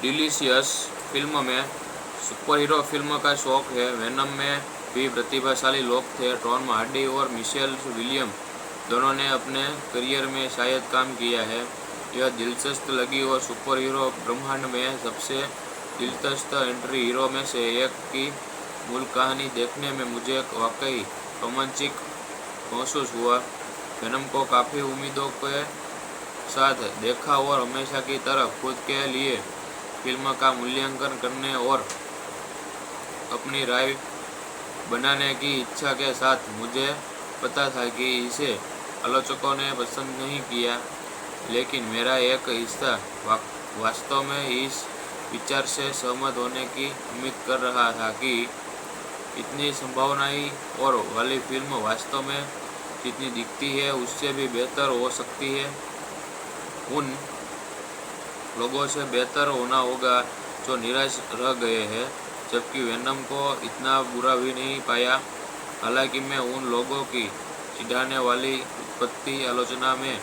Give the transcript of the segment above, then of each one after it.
Delicious film में super hero film का शौक है। वेनम में भी प्रतिभाशाली लोग थे। टॉम हार्डी और मिशेल विलियम दोनों ने अपने करियर में शायद काम किया है। यह दिलचस्प लगी और सुपर हीरो ब्रह्मांड में सबसे दिलचस्प एंट्री हीरो में से एक की मूल कहानी देखने में मुझे वाकई रोमांचिक महसूस हुआ। वेनम को काफ़ी उम्मीदों के साथ देखा और हमेशा की तरह खुद के लिए फिल्म का मूल्यांकन करने और अपनी राय बनाने की इच्छा के साथ मुझे पता था कि इसे आलोचकों ने पसंद नहीं किया, लेकिन मेरा एक हिस्सा वास्तव में इस विचार से सहमत होने की उम्मीद कर रहा था कि इतनी संभावनाएं और वाली फिल्म वास्तव में जितनी दिखती है उससे भी बेहतर हो सकती है। उन लोगों से बेहतर होना होगा जो निराश रह गए हैं, जबकि वेनम को इतना बुरा भी नहीं पाया। हालांकि मैं उन लोगों की चिढ़ाने वाली उत्पत्ति आलोचना में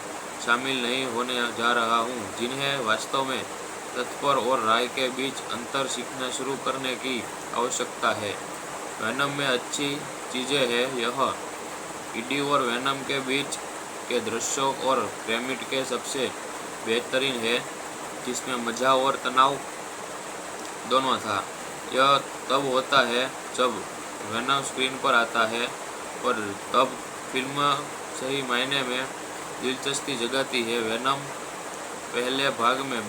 शामिल नहीं होने जा रहा हूँ जिन्हें वास्तव में तत्पर और राय के बीच अंतर सीखना शुरू करने की आवश्यकता है। वेनम में अच्छी चीज़ें हैं। यह ईडी और वेनम के बीच के दृश्यों और पिरामिड के सबसे बेहतरीन है, जिसमें मज़ा और तनाव दोनों था। यह तब होता है जब वेनम स्क्रीन पर आता है और तब फिल्म सही मायने में दिलचस्पी जगाती है। वेनम पहले भाग में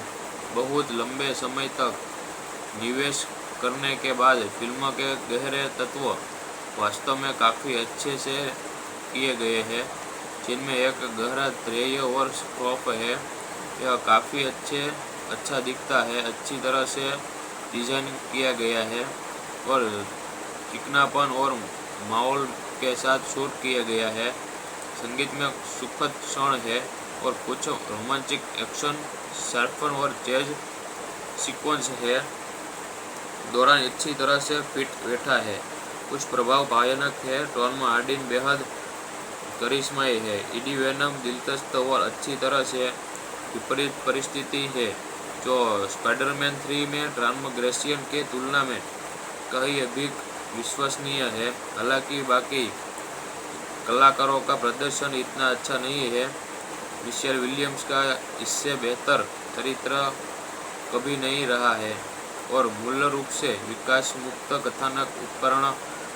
बहुत लंबे समय तक निवेश करने के बाद फिल्म के गहरे तत्व वास्तव में काफ़ी अच्छे से किए गए हैं, जिनमें एक गहरा ध्येय और स्कोप है। यह काफ़ी अच्छा दिखता है, अच्छी तरह से डिज़ाइन किया गया है और चिकनापन और माहौल के साथ शूट किया गया है। संगीत में सुखद क्षण है और कुछ रोमांटिक एक्शन शार्पन और जैज सीक्वेंस है दौरान अच्छी तरह से फिट बैठा है। कुछ प्रभाव भयानक है। टॉम हार्डी बेहद करिश्माई है। ईडी वेनम दिलचस्प और अच्छी तरह से विपरीत परिस्थिति है जो स्पाइडरमैन 3 में ट्रांसग्रेशन के तुलना में कहीं अधिक विश्वसनीय है। हालांकि बाकी कलाकारों का प्रदर्शन इतना अच्छा नहीं है। मिशेल विलियम्स का इससे बेहतर चरित्र कभी नहीं रहा है और मूल रूप से विकास मुक्त कथानक उपकरण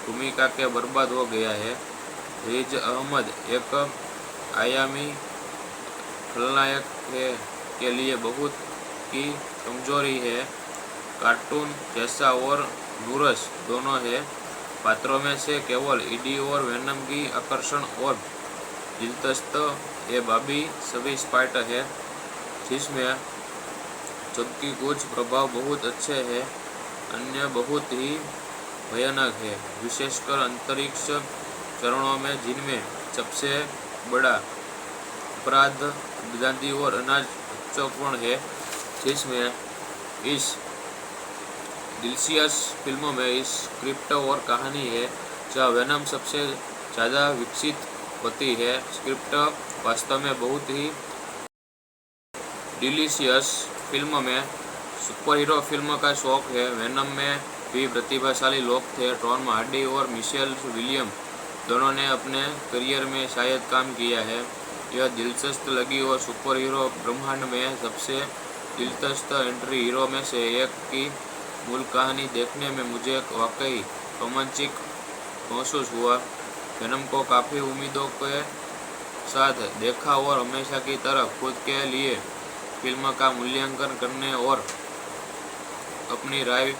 भूमिका के बर्बाद हो गया है। रिज अहमद एक आयामी खलनायक के लिए बहुत की कमजोरी है। कार्टून जैसा और नूरस दोनों है। पात्रों में से केवल ईडी और वेनम की आकर्षण और दिलचस्प ये बाकी सभी स्पाइट है, जिसमें जबकि कुछ प्रभाव बहुत अच्छे हैं, अन्य बहुत ही भयानक है, विशेषकर अंतरिक्ष चरणों में, जिनमें सबसे बड़ा अपराध आबादी और अनाज महत्वपूर्ण है। जिसमें इस डिलीशियस फिल्म में इस स्क्रिप्ट और कहानी है जहाँ वेनम सबसे ज़्यादा विकसित होती है। स्क्रिप्ट वास्तव में बहुत ही डिलीशियस फिल्म में सुपर हीरो फिल्म का शौक है। वेनम में भी प्रतिभाशाली लोग थे। टॉम हार्डी और मिशेल विलियम दोनों ने अपने करियर में शायद काम किया है। यह दिलचस्प लगी और सुपर हीरो ब्रह्मांड में सबसे दिलचस्प एंट्री हीरो में से एक की मूल कहानी देखने में मुझे वाकई रोमांचिक महसूस हुआ। वेनम को काफ़ी उम्मीदों के साथ देखा और हमेशा की तरह खुद के लिए फिल्म का मूल्यांकन करने और अपनी राय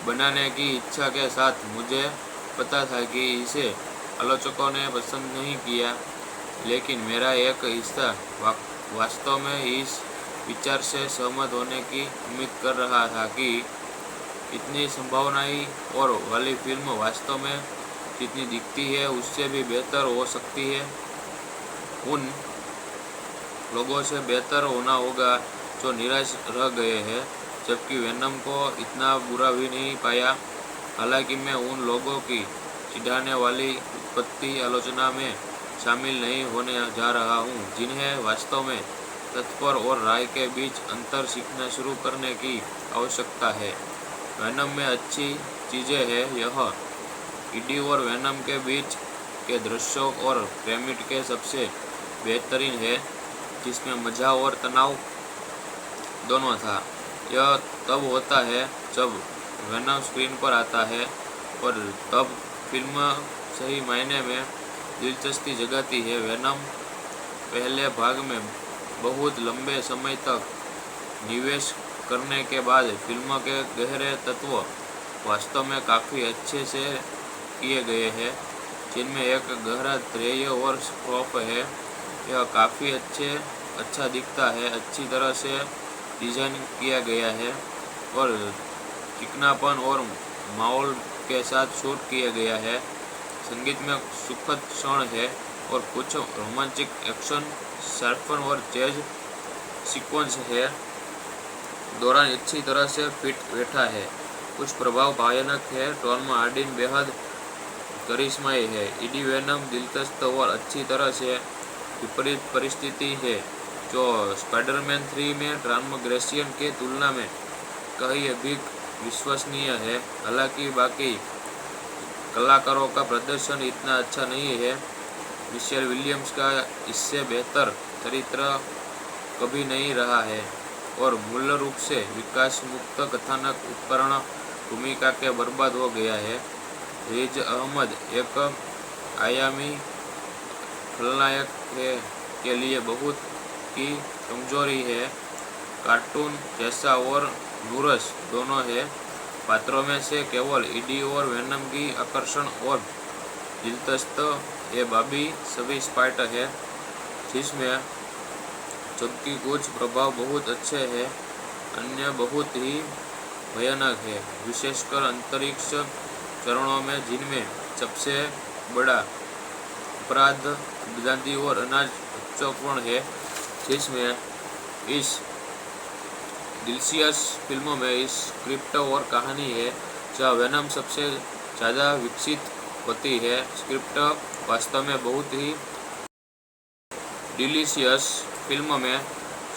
बनाने की इच्छा के साथ मुझे पता था कि इसे आलोचकों ने पसंद नहीं किया, लेकिन मेरा एक हिस्सा वास्तव में इस विचार से सहमत होने की उम्मीद कर रहा था कि इतनी संभावनाएं और वाली फिल्म वास्तव में जितनी दिखती है उससे भी बेहतर हो सकती है। उन लोगों से बेहतर होना होगा जो निराश रह गए हैं, जबकि वेनम को इतना बुरा भी नहीं पाया। हालांकि मैं उन लोगों की चिढ़ाने वाली उत्पत्ति आलोचना में शामिल नहीं होने जा रहा हूँ जिन्हें वास्तव में तत्पर और राय के बीच अंतर सीखना शुरू करने की आवश्यकता है। वेनम में अच्छी चीज़ें हैं यह ईडी और वेनम के बीच के दृश्यों और प्रेमिट के सबसे बेहतरीन है, जिसमें मजा और तनाव दोनों था। यह तब होता है जब वेनम स्क्रीन पर आता है और तब फिल्म सही मायने में दिलचस्पी जगाती है। वेनम पहले भाग में बहुत लंबे समय तक निवेश करने के बाद फिल्म के गहरे तत्व वास्तव में काफ़ी अच्छे से किए गए हैं, जिनमें एक गहरा ध्येय और स्कोप है। यह काफ़ी अच्छा दिखता है, अच्छी तरह से डिज़ाइन किया गया है और चिकनापन और माहौल के साथ शूट किया गया है। संगीत में सुखद क्षण है और कुछ रोमांटिक एक्शन शार्पन और जैज सीक्वेंस है दौरान अच्छी तरह से फिट बैठा है। कुछ प्रभाव भयानक है। टॉम हार्डी बेहद करिश्माई है। ईडी वेनम दिलचस्प और अच्छी तरह से विपरीत परिस्थिति है, जो स्पाइडरमैन 3 में टॉम ग्रेशियन के तुलना में कहीं अधिक विश्वसनीय है। हालांकि बाकी कलाकारों का प्रदर्शन इतना अच्छा नहीं है। मिशेल विलियम्स का इससे बेहतर चरित्र कभी नहीं रहा है और मूल रूप से विकास मुक्त कथानक उपकरण भूमिका के बर्बाद हो गया है। रिज अहमद एक आयामी खलनायक के लिए बहुत की कमजोरी है। कार्टून जैसा और नुरस दोनों है। पात्रों में से केवल ईडी और वेनम की आकर्षण और दिलचस्प ये बाकी सभी स्पाइट है, जिसमें जबकि कुछ प्रभाव बहुत अच्छे हैं, अन्य बहुत ही भयानक है, विशेषकर अंतरिक्ष चरणों में, जिनमें सबसे बड़ा अपराध गांधी और अनाज बच्चों है। जिसमें इस डिलीशियस फिल्मों में इस स्क्रिप्ट और कहानी है जहाँ वेनम सबसे ज़्यादा विकसित होती है। स्क्रिप्ट वास्तव में बहुत ही डिलीशियस फिल्म में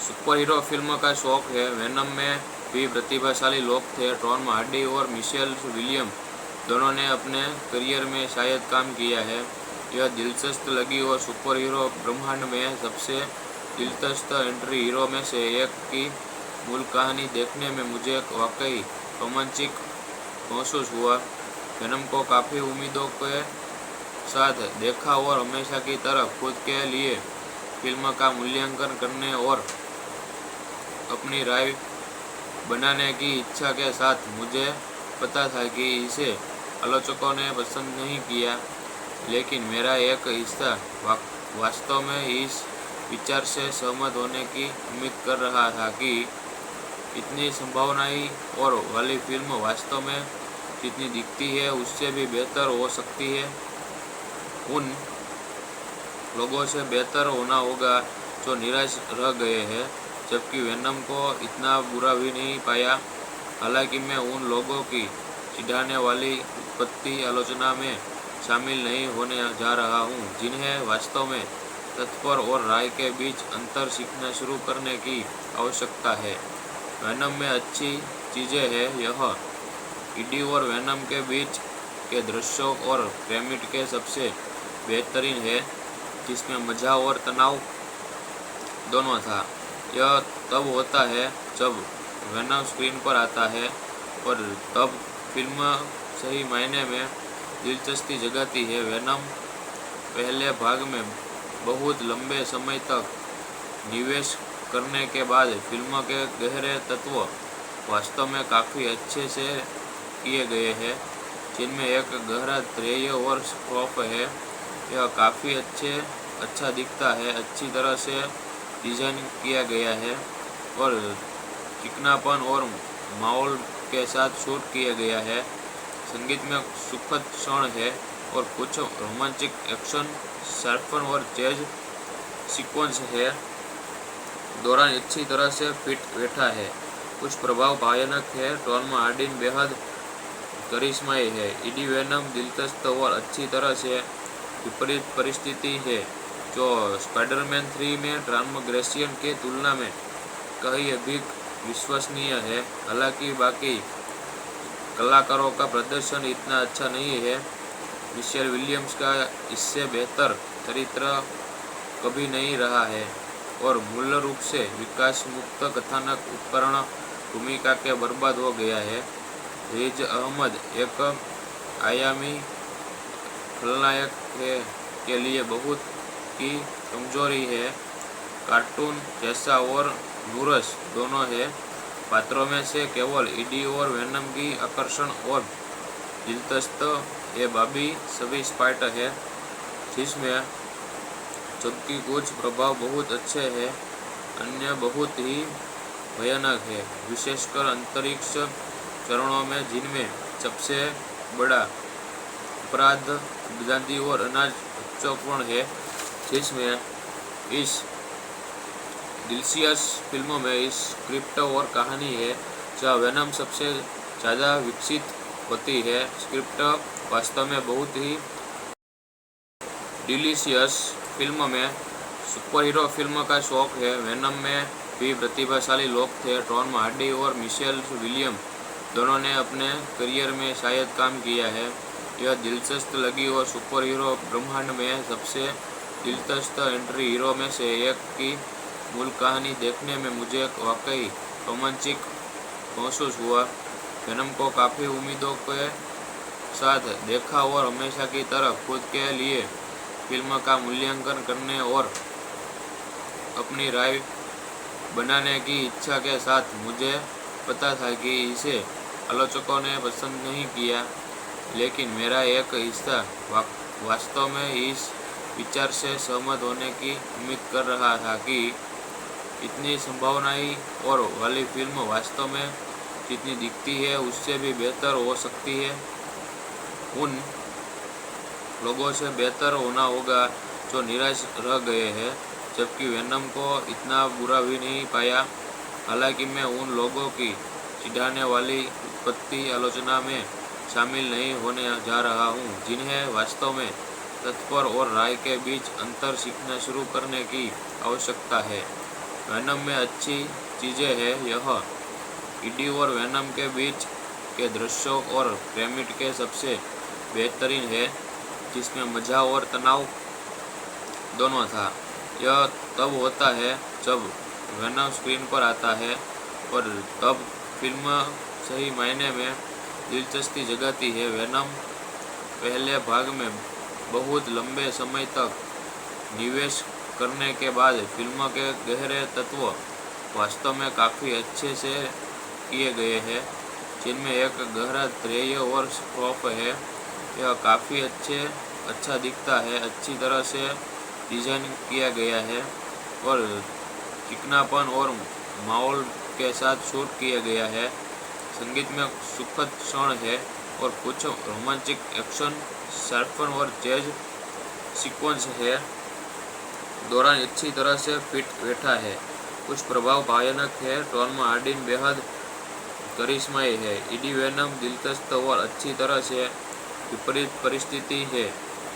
सुपर हीरो फिल्म का शौक है। वेनम में भी प्रतिभाशाली लोग थे। टॉम हार्डी और मिशेल विलियम दोनों ने अपने करियर में शायद काम किया है। यह दिलचस्प लगी और सुपर हीरो ब्रह्मांड में सबसे दिलचस्प एंट्री हीरो में से एक की मूल कहानी देखने में मुझे वाकई रोमांचिक महसूस हुआ। वेनम को काफ़ी उम्मीदों के साथ देखा और हमेशा की तरह खुद के लिए फिल्म का मूल्यांकन करने और अपनी राय बनाने की इच्छा के साथ मुझे पता था कि इसे आलोचकों ने पसंद नहीं किया, लेकिन मेरा एक हिस्सा वास्तव में इस विचार से सहमत होने की उम्मीद कर रहा था कि इतनी संभावनाएं और वाली फिल्म वास्तव में जितनी दिखती है उससे भी बेहतर हो सकती है। उन लोगों से बेहतर होना होगा जो निराश रह गए हैं, जबकि वेनम को इतना बुरा भी नहीं पाया। हालांकि मैं उन लोगों की चिढ़ाने वाली उत्पत्ति आलोचना में शामिल नहीं होने जा रहा हूँ, जिन्हें वास्तव में तत्पर और राय के बीच अंतर सीखना शुरू करने की आवश्यकता है। वेनम में अच्छी चीज़ें हैं यह ईडी और वेनम के बीच के दृश्यों और प्रेमिट के सबसे बेहतरीन है, जिसमें मजा और तनाव दोनों था। यह तब होता है जब वेनम स्क्रीन पर आता है और तब फिल्म सही मायने में दिलचस्पी जगाती है। वेनम पहले भाग में बहुत लंबे समय तक निवेश करने के बाद फिल्म के गहरे तत्व वास्तव में काफ़ी अच्छे से किए गए हैं, जिनमें एक गहरा ध्येय और स्कोप है। यह काफ़ी अच्छा दिखता है, अच्छी तरह से डिज़ाइन किया गया है और चिकनापन और माहौल के साथ शूट किया गया है। संगीत में सुखद क्षण है और कुछ रोमांटिक एक्शन शार्पन और जैज सीक्वेंस है दौरान अच्छी तरह से फिट बैठा है। कुछ प्रभाव भयानक है। टॉम हार्डी बेहद करिश्माई है। ईडी वेनम दिलचस्प और अच्छी तरह से विपरीत परिस्थिति है, जो स्पाइडरमैन 3 में ट्रांसग्रेशन के तुलना में कहीं अधिक विश्वसनीय है। हालांकि बाकी कलाकारों का प्रदर्शन इतना अच्छा नहीं है। मिशेल विलियम्स का इससे बेहतर चरित्र कभी नहीं रहा है और मूल रूप से विकास मुक्त कथानक उपकरण भूमिका के बर्बाद हो गया है। रिज अहमद एक आयामी खलनायक है के लिए बहुत की कमजोरी है। कार्टून जैसा और नूरस दोनों है। पात्रों में से केवल ईडी और वेनम की आकर्षण और दिलचस्प ये बाबी सभी स्पाइटर है, जिसमें जबकि कुछ प्रभाव बहुत अच्छे हैं, अन्य बहुत ही भयानक है, विशेषकर अंतरिक्ष चरणों में, जिनमें सबसे बड़ा अपराध आजादी और अनाज बच्चों है। जिसमें इस डिलीशियस फिल्मों में इस स्क्रिप्ट और कहानी है जहाँ वेनम सबसे ज़्यादा विकसित होती है। स्क्रिप्ट वास्तव में बहुत ही डिलीशियस फिल्म में सुपर हीरो फिल्म का शौक है। वेनम में भी प्रतिभाशाली लोग थे। टॉम हार्डी और मिशेल विलियम दोनों ने अपने करियर में शायद काम किया है। यह दिलचस्प लगी और सुपर हीरो ब्रह्मांड में सबसे दिलचस्प एंट्री हीरो में से एक की मूल कहानी देखने में मुझे वाकई रोमांचिक महसूस हुआ। वेनम को काफ़ी उम्मीदों के साथ देखा और हमेशा की तरह खुद के लिए फिल्म का मूल्यांकन करने और अपनी राय बनाने की इच्छा के साथ मुझे पता था कि इसे आलोचकों ने पसंद नहीं किया, लेकिन मेरा एक हिस्सा वास्तव में इस विचार से सहमत होने की उम्मीद कर रहा था कि इतनी संभावनाएं और वाली फिल्म वास्तव में जितनी दिखती है उससे भी बेहतर हो सकती है। उन लोगों से बेहतर होना होगा जो निराश रह गए हैं, जबकि वेनम को इतना बुरा भी नहीं पाया। हालांकि मैं उन लोगों की चिढ़ाने वाली उत्पत्ति आलोचना में शामिल नहीं होने जा रहा हूं, जिन्हें वास्तव में तत्पर और राय के बीच अंतर सीखना शुरू करने की आवश्यकता है। वेनम में अच्छी चीज़ें हैं। यह ईडी और वेनम के बीच के दृश्यों और ग्रेमिट के सबसे बेहतरीन है, जिसमें मज़ा और तनाव दोनों था। यह तब होता है जब वेनम स्क्रीन पर आता है और तब फिल्म सही मायने में दिलचस्पी जगाती है। वेनम पहले भाग में बहुत लंबे समय तक निवेश करने के बाद फिल्म के गहरे तत्व वास्तव में काफ़ी अच्छे से किए गए हैं, जिनमें एक गहरा ध्येय और स्कोप है। यह काफ़ी अच्छा दिखता है, अच्छी तरह से डिज़ाइन किया गया है और चिकनापन और माहौल के साथ शूट किया गया है। संगीत में सुखद क्षण है और कुछ रोमांटिक एक्शन शार्पन और जैज सीक्वेंस है दौरान अच्छी तरह से फिट बैठा है। कुछ प्रभाव भयानक है। टॉम हार्डी बेहद करिश्माई है। ईडी वेनम दिलचस्प और अच्छी तरह से विपरीत परिस्थिति है,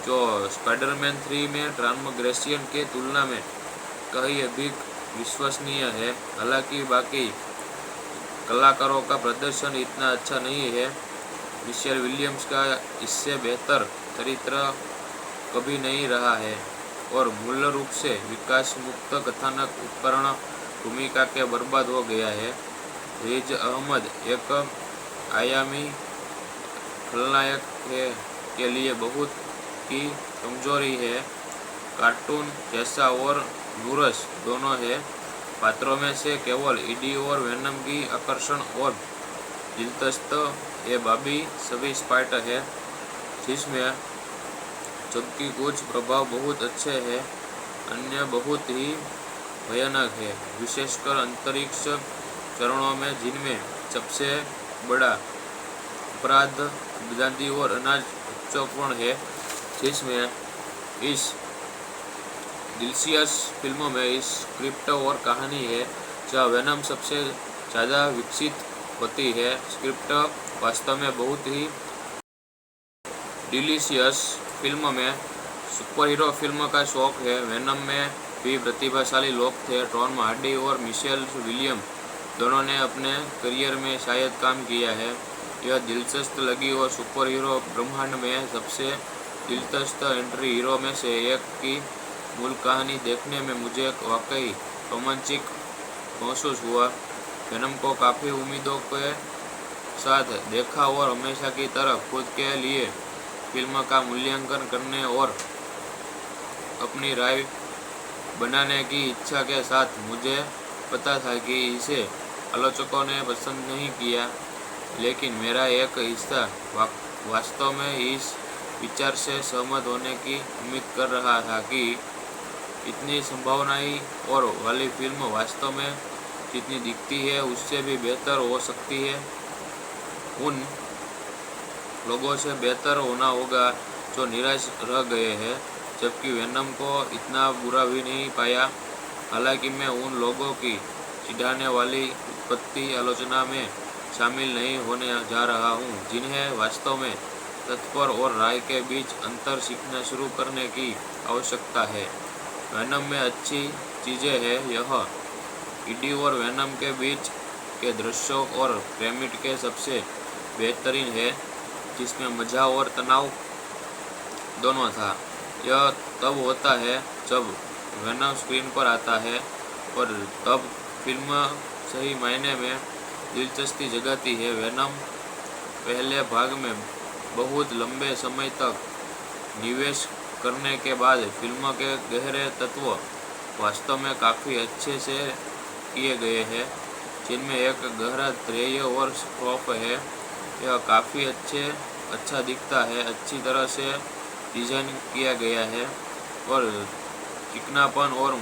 जो स्पाइडरमैन 3 में ट्रांसग्रेशन के तुलना में कहीं अधिक विश्वसनीय है। हालांकि बाकी कलाकारों का प्रदर्शन इतना अच्छा नहीं है। मिशेल विलियम्स का इससे बेहतर चरित्र कभी नहीं रहा है और मूल रूप से विकास मुक्त कथानक उपकरण भूमिका के बर्बाद हो गया है। रिज अहमद एक आयामी खलनायक है के लिए बहुत की कमजोरी है। कार्टून जैसा और नूरस दोनों है। पात्रों में से केवल ईडी और वेनम की आकर्षण और दिलचस्प ये बाबी सभी स्पाइटर है, जिसमें जबकि कुछ प्रभाव बहुत अच्छे हैं, अन्य बहुत ही भयानक है, विशेषकर अंतरिक्ष चरणों में, जिनमें सबसे बड़ा अपराध आजादी और अनाज बच्चों है। जिसमें इस डिलीशियस फिल्मों में इस स्क्रिप्ट और कहानी है जहाँ वेनम सबसे ज़्यादा विकसित होती है। स्क्रिप्ट वास्तव में बहुत ही डिलीशियस फिल्म में सुपर हीरो फिल्म का शौक है। वेनम में भी प्रतिभाशाली लोग थे। टॉम हार्डी और मिशेल विलियम दोनों ने अपने करियर में शायद काम किया है। यह दिलचस्प लगी और सुपर हीरो ब्रह्मांड में सबसे दिलचस्प एंट्री हीरो में से एक की मूल कहानी देखने में मुझे वाकई रोमांचिक महसूस हुआ। वेनम को काफ़ी उम्मीदों के साथ देखा और हमेशा की तरह खुद के लिए फिल्म का मूल्यांकन करने और अपनी राय बनाने की इच्छा के साथ मुझे पता था कि इसे आलोचकों ने पसंद नहीं किया, लेकिन मेरा एक हिस्सा वास्तव में इस विचार से सहमत होने की उम्मीद कर रहा था कि इतनी संभावनाएं और वाली फिल्म वास्तव में जितनी दिखती है उससे भी बेहतर हो सकती है। उन लोगों से बेहतर होना होगा जो निराश रह गए हैं, जबकि वेनम को इतना बुरा भी नहीं पाया। हालांकि मैं उन लोगों की चिढ़ाने वाली उत्पत्ति आलोचना में शामिल नहीं होने जा रहा हूँ जिन्हें वास्तव में तत्पर और राय के बीच अंतर सीखना शुरू करने की आवश्यकता है। वेनम में अच्छी चीज़ें हैं। यह ईडी और वेनम के बीच के दृश्यों और क्रेमिट के सबसे बेहतरीन है, जिसमें मज़ा और तनाव दोनों था। यह तब होता है जब वेनम स्क्रीन पर आता है और तब फिल्म सही मायने में दिलचस्पी जगाती है। वेनम पहले भाग में बहुत लंबे समय तक निवेश करने के बाद फिल्म के गहरे तत्व वास्तव में काफ़ी अच्छे से किए गए हैं, जिनमें एक गहरा ध्येय और स्कोप है। यह काफ़ी अच्छा दिखता है, अच्छी तरह से डिज़ाइन किया गया है और चिकनापन और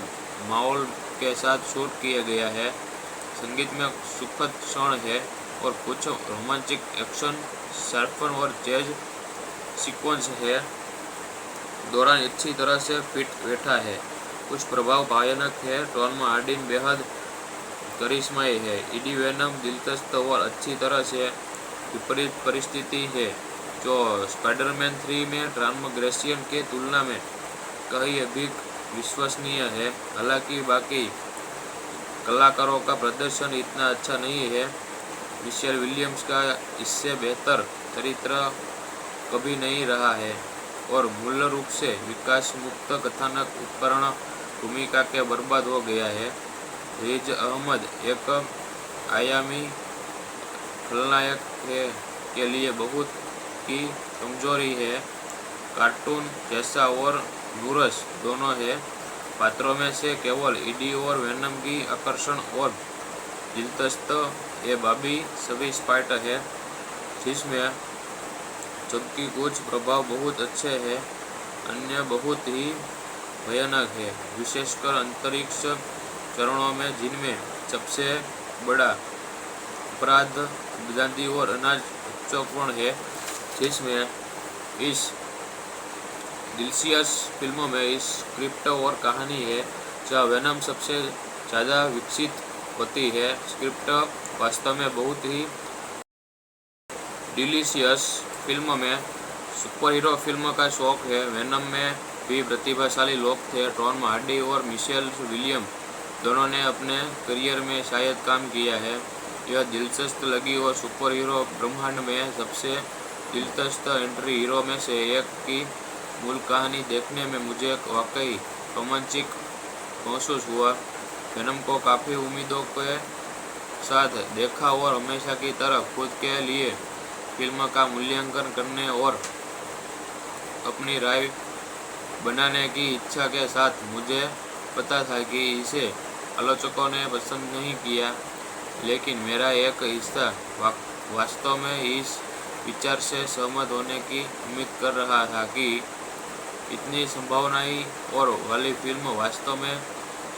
माहौल के साथ शूट किया गया है। संगीत में सुखद क्षण है और कुछ रोमांटिक एक्शन शार्पन और जैज सीक्वेंस है दौरान अच्छी तरह से फिट बैठा है। कुछ प्रभाव भयानक है। टॉम हार्डी बेहद करिश्माई है। ईडी वेनम दिलचस्प और अच्छी तरह से विपरीत परिस्थिति है जो स्पाइडरमैन 3 में ट्रांसग्रेशन की तुलना में कहीं अधिक विश्वसनीय है। हालांकि बाकी कलाकारों का प्रदर्शन इतना अच्छा नहीं है। मिशेल विलियम्स का इससे बेहतर चरित्र कभी नहीं रहा है और मूल रूप से विकास मुक्त कथानक उपकरण भूमिका के बर्बाद हो गया है। रिज अहमद एक आयामी खलनायक है के लिए बहुत की कमजोरी है। कार्टून जैसा और नूरस दोनों है। पात्रों में से केवल ईडी और वेनम की आकर्षण और दिलचस्प ये बाकी सभी स्पाइट है, जिसमें जबकि कुछ प्रभाव बहुत अच्छे हैं, अन्य बहुत ही भयानक है, विशेषकर अंतरिक्ष चरणों में, जिनमें सबसे बड़ा अपराध आजादी और अनाज महत्वपूर्ण है। जिसमें इस डिलीशियस फिल्मों में इस स्क्रिप्ट और कहानी है जहाँ वेनम सबसे ज़्यादा विकसित होती है। स्क्रिप्ट वास्तव में बहुत ही डिलीशियस फिल्म में सुपर हीरो फिल्म का शौक है। वेनम में भी प्रतिभाशाली लोग थे। टॉम हार्डी और मिशेल विलियम दोनों ने अपने करियर में शायद काम किया है। यह दिलचस्प लगी और सुपर हीरो ब्रह्मांड में सबसे दिलचस्प एंट्री हीरो में से एक की मूल कहानी देखने में मुझे वाकई रोमांचिक महसूस हुआ। वेनम को काफ़ी उम्मीदों के साथ देखा और हमेशा की तरह खुद के लिए फिल्म का मूल्यांकन करने और अपनी राय बनाने की इच्छा के साथ मुझे पता था कि इसे आलोचकों ने पसंद नहीं किया, लेकिन मेरा एक हिस्सा वास्तव में इस विचार से सहमत होने की उम्मीद कर रहा था कि इतनी संभावनाएं और वाली फिल्म वास्तव में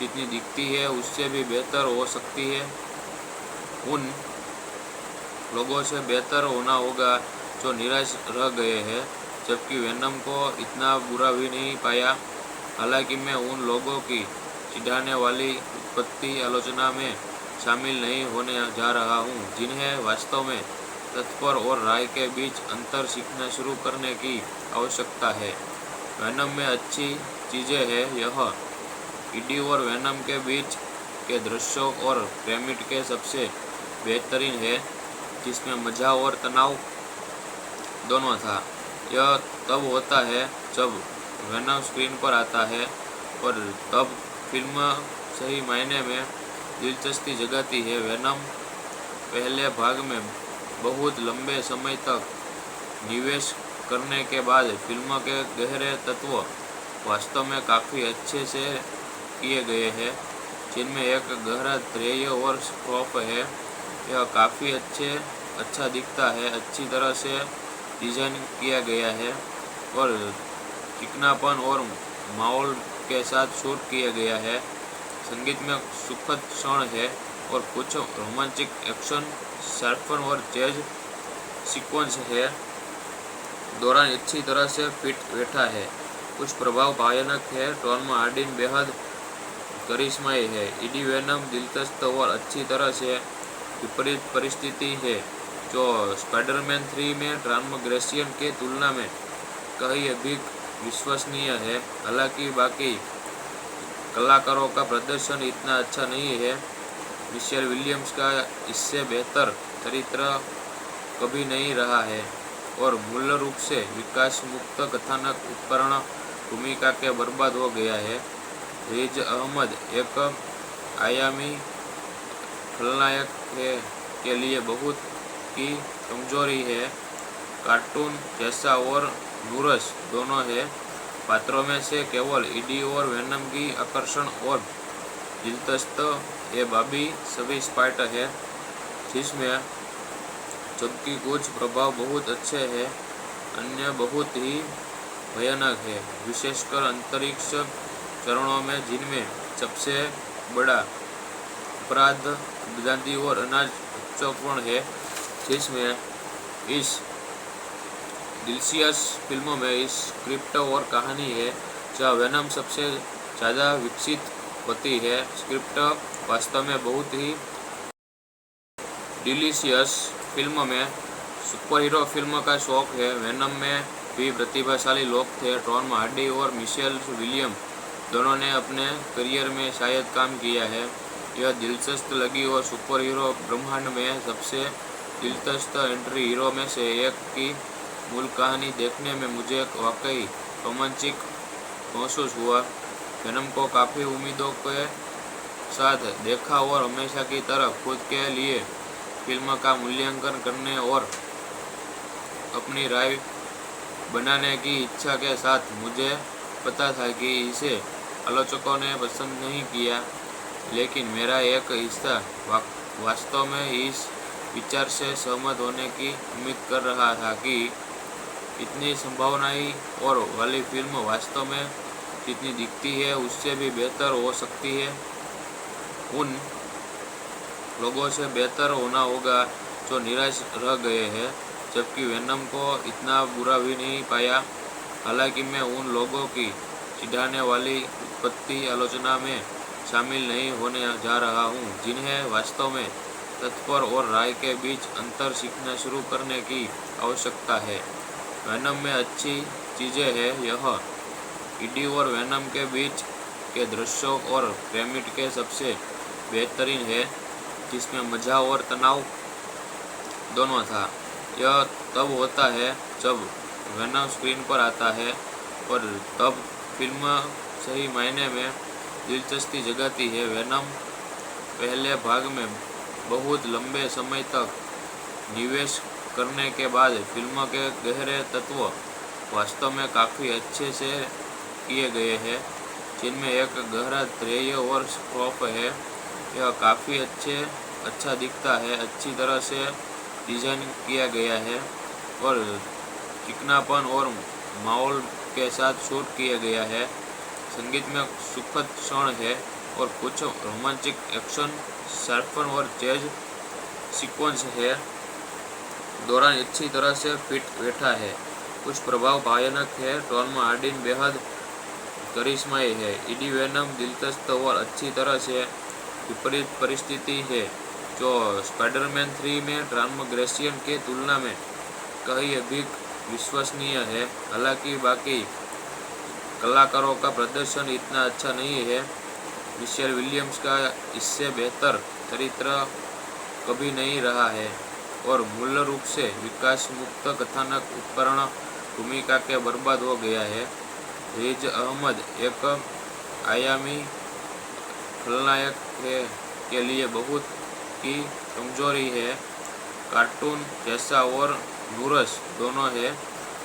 जितनी दिखती है उससे भी बेहतर हो सकती है। उन लोगों से बेहतर होना होगा जो निराश रह गए हैं, जबकि वेनम को इतना बुरा भी नहीं पाया। हालांकि मैं उन लोगों की चिढ़ाने वाली उत्पत्ति आलोचना में शामिल नहीं होने जा रहा हूँ जिन्हें वास्तव में तत्पर और राय के बीच अंतर सीखना शुरू करने की आवश्यकता है। वेनम में अच्छी चीज़ें हैं यह ईडी और वेनम के बीच के दृश्यों और पिरामिड के सबसे बेहतरीन है, जिसमें मज़ा और तनाव दोनों था। यह तब होता है जब वेनम स्क्रीन पर आता है और तब फिल्म सही मायने में दिलचस्पी जगाती है। वेनम पहले भाग में बहुत लंबे समय तक निवेश करने के बाद फिल्म के गहरे तत्व वास्तव में काफ़ी अच्छे से किए गए हैं, जिनमें एक गहरा ध्येय और खौफ है। यह काफ़ी अच्छा दिखता है, अच्छी तरह से डिज़ाइन किया गया है और चिकनापन और माहौल के साथ शूट किया गया है। संगीत में सुखद क्षण है और कुछ रोमांटिक एक्शन शार्पन और जैज सीक्वेंस है दौरान अच्छी तरह से फिट बैठा है। कुछ प्रभाव भयानक है। टॉम हार्डी बेहद करिश्माई है। ईडी वेनम दिलचस्प और अच्छी तरह से विपरीत परिस्थिति है, जो स्पाइडरमैन 3 में ट्रांसग्रेशन के तुलना में कहीं अधिक विश्वसनीय है। हालांकि बाकी कलाकारों का प्रदर्शन इतना अच्छा नहीं है। मिशेल विलियम्स का इससे बेहतर चरित्र कभी नहीं रहा है और मूल रूप से विकास मुक्त कथानक उपकरण भूमिका के बर्बाद हो गया है। रिज अहमद एक आयामी खलनायक है के लिए बहुत की कमजोरी है। कार्टून जैसा और नूरस दोनों है। पात्रों में से केवल ईडी और वेनम की आकर्षण और दिलचस्प ये बाकी सभी स्पाइट है, जिसमें जबकि कुछ प्रभाव बहुत अच्छे हैं, अन्य बहुत ही भयानक है, विशेषकर अंतरिक्ष चरणों में, जिनमें सबसे बड़ा अपराध आबादी और अनाज उपचोपन है। जिसमें इस डिलीशियस फिल्मों में इस स्क्रिप्ट और कहानी है जहाँ वेनम सबसे ज़्यादा विकसित होती है। स्क्रिप्ट वास्तव में बहुत ही डिलीशियस फिल्म में सुपरहीरो फिल्म का शौक है। वेनम में भी प्रतिभाशाली लोग थे। टॉम हार्डी और मिशेल विलियम दोनों ने अपने करियर में शायद काम किया है। यह दिलचस्प लगी और सुपरहीरो ब्रह्मांड में सबसे दिलचस्प एंट्री हीरो में से एक की मूल कहानी देखने में मुझे वाकई रोमांचिक महसूस हुआ। वेनम को काफ़ी उम्मीदों के साथ देखा और हमेशा की तरह खुद के लिए फिल्म का मूल्यांकन करने और अपनी राय बनाने की इच्छा के साथ मुझे पता था कि इसे आलोचकों ने पसंद नहीं किया, लेकिन मेरा एक हिस्सा वास्तव में इस विचार से सहमत होने की उम्मीद कर रहा था कि इतनी संभावनाएं और वाली फिल्म वास्तव में जितनी दिखती है उससे भी बेहतर हो सकती है। उन लोगों से बेहतर होना होगा जो निराश रह गए हैं, जबकि वेनम को इतना बुरा भी नहीं पाया। हालांकि मैं उन लोगों की चिढ़ाने वाली उत्पत्ति आलोचना में शामिल नहीं होने जा रहा हूँ, जिन्हें वास्तव में तत्पर और राय के बीच अंतर सीखना शुरू करने की आवश्यकता है। वेनम में अच्छी चीज़ें हैं यह ईडी और वेनम के बीच के दृश्यों और पिरामिड के सबसे बेहतरीन है, जिसमें मज़ा और तनाव दोनों था। यह तब होता है जब वेनम स्क्रीन पर आता है और तब फिल्म सही मायने में दिलचस्पी जगाती है। वेनम पहले भाग में बहुत लंबे समय तक निवेश करने के बाद फिल्म के गहरे तत्व वास्तव में काफ़ी अच्छे से किए गए हैं, जिनमें एक गहरा ध्येय और खौफ है। यह काफ़ी अच्छा दिखता है, अच्छी तरह से डिज़ाइन किया गया है और चिकनापन और माहौल के साथ शूट किया गया है। संगीत में सुखद क्षण है और कुछ रोमांटिक एक्शन शार्पन और जैज सीक्वेंस है दौरान अच्छी तरह से फिट बैठा है। कुछ प्रभाव भयानक है। टॉम हार्डी बेहद करिश्माई है। ईडी वेनम दिलचस्प और अच्छी तरह से विपरीत परिस्थिति है, जो स्पाइडरमैन 3 में ट्रांसग्रेशन के तुलना में कहीं अधिक विश्वसनीय है। हालांकि बाकी कलाकारों का प्रदर्शन इतना अच्छा नहीं है। मिशेल विलियम्स का इससे बेहतर चरित्र कभी नहीं रहा है और मूल रूप से विकास मुक्त कथानक उपकरण भूमिका के बर्बाद हो गया है। रिज अहमद एक आयामी खलनायक है के लिए बहुत की कमजोरी है। कार्टून जैसा और नूरस दोनों है।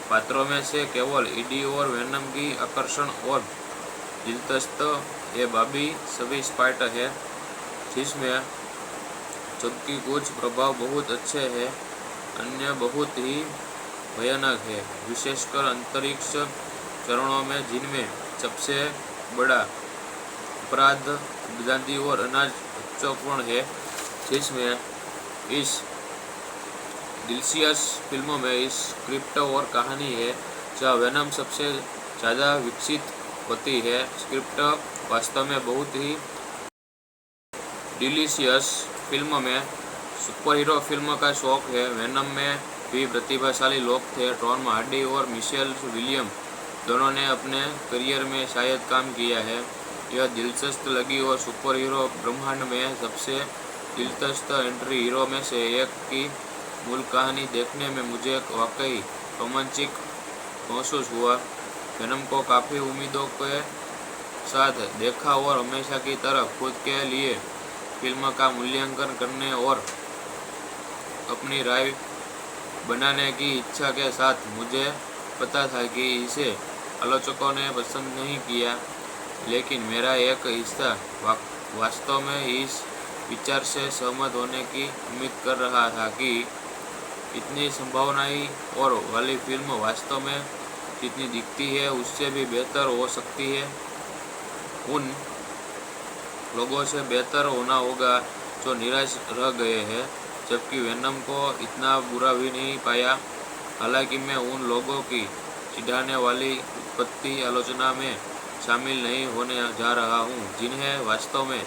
पात्रों में से केवल ईडी और वेनम की आकर्षण और दिलचस्प ये बाबी सभी स्पाइटर है, जिसमें जबकि कुछ प्रभाव बहुत अच्छे हैं, अन्य बहुत ही भयानक है, विशेषकर अंतरिक्ष चरणों में, जिनमें सबसे बड़ा अपराध उद्गांधी और अनाज बच्चों है, जिसमें इस डिलीशियस फिल्मों में इस स्क्रिप्ट और कहानी है जहाँ वेनम सबसे ज़्यादा विकसित होती है। स्क्रिप्ट वास्तव में बहुत ही डिलीशियस फिल्म में सुपर हीरो फिल्म का शौक है। वेनम में भी प्रतिभाशाली लोग थे। टॉम हार्डी और मिशेल विलियम दोनों ने अपने करियर में शायद काम किया है। यह दिलचस्प लगी और सुपर हीरो ब्रह्मांड में सबसे दिलचस्प एंट्री हीरो में से एक की मूल कहानी देखने में मुझे वाकई रोमांचिक महसूस हुआ। वेनम को काफ़ी उम्मीदों के साथ देखा और हमेशा की तरह खुद के लिए फिल्म का मूल्यांकन करने और अपनी राय बनाने की इच्छा के साथ मुझे पता था कि इसे आलोचकों ने पसंद नहीं किया, लेकिन मेरा एक हिस्सा वास्तव में इस विचार से सहमत होने की उम्मीद कर रहा था कि इतनी संभावनाएं और वाली फिल्म वास्तव में जितनी दिखती है उससे भी बेहतर हो सकती है। उन लोगों से बेहतर होना होगा जो निराश रह गए हैं, जबकि वेनम को इतना बुरा भी नहीं पाया। हालांकि मैं उन लोगों की चिढ़ाने वाली उत्पत्ति आलोचना में शामिल नहीं होने जा रहा हूँ जिन्हें वास्तव में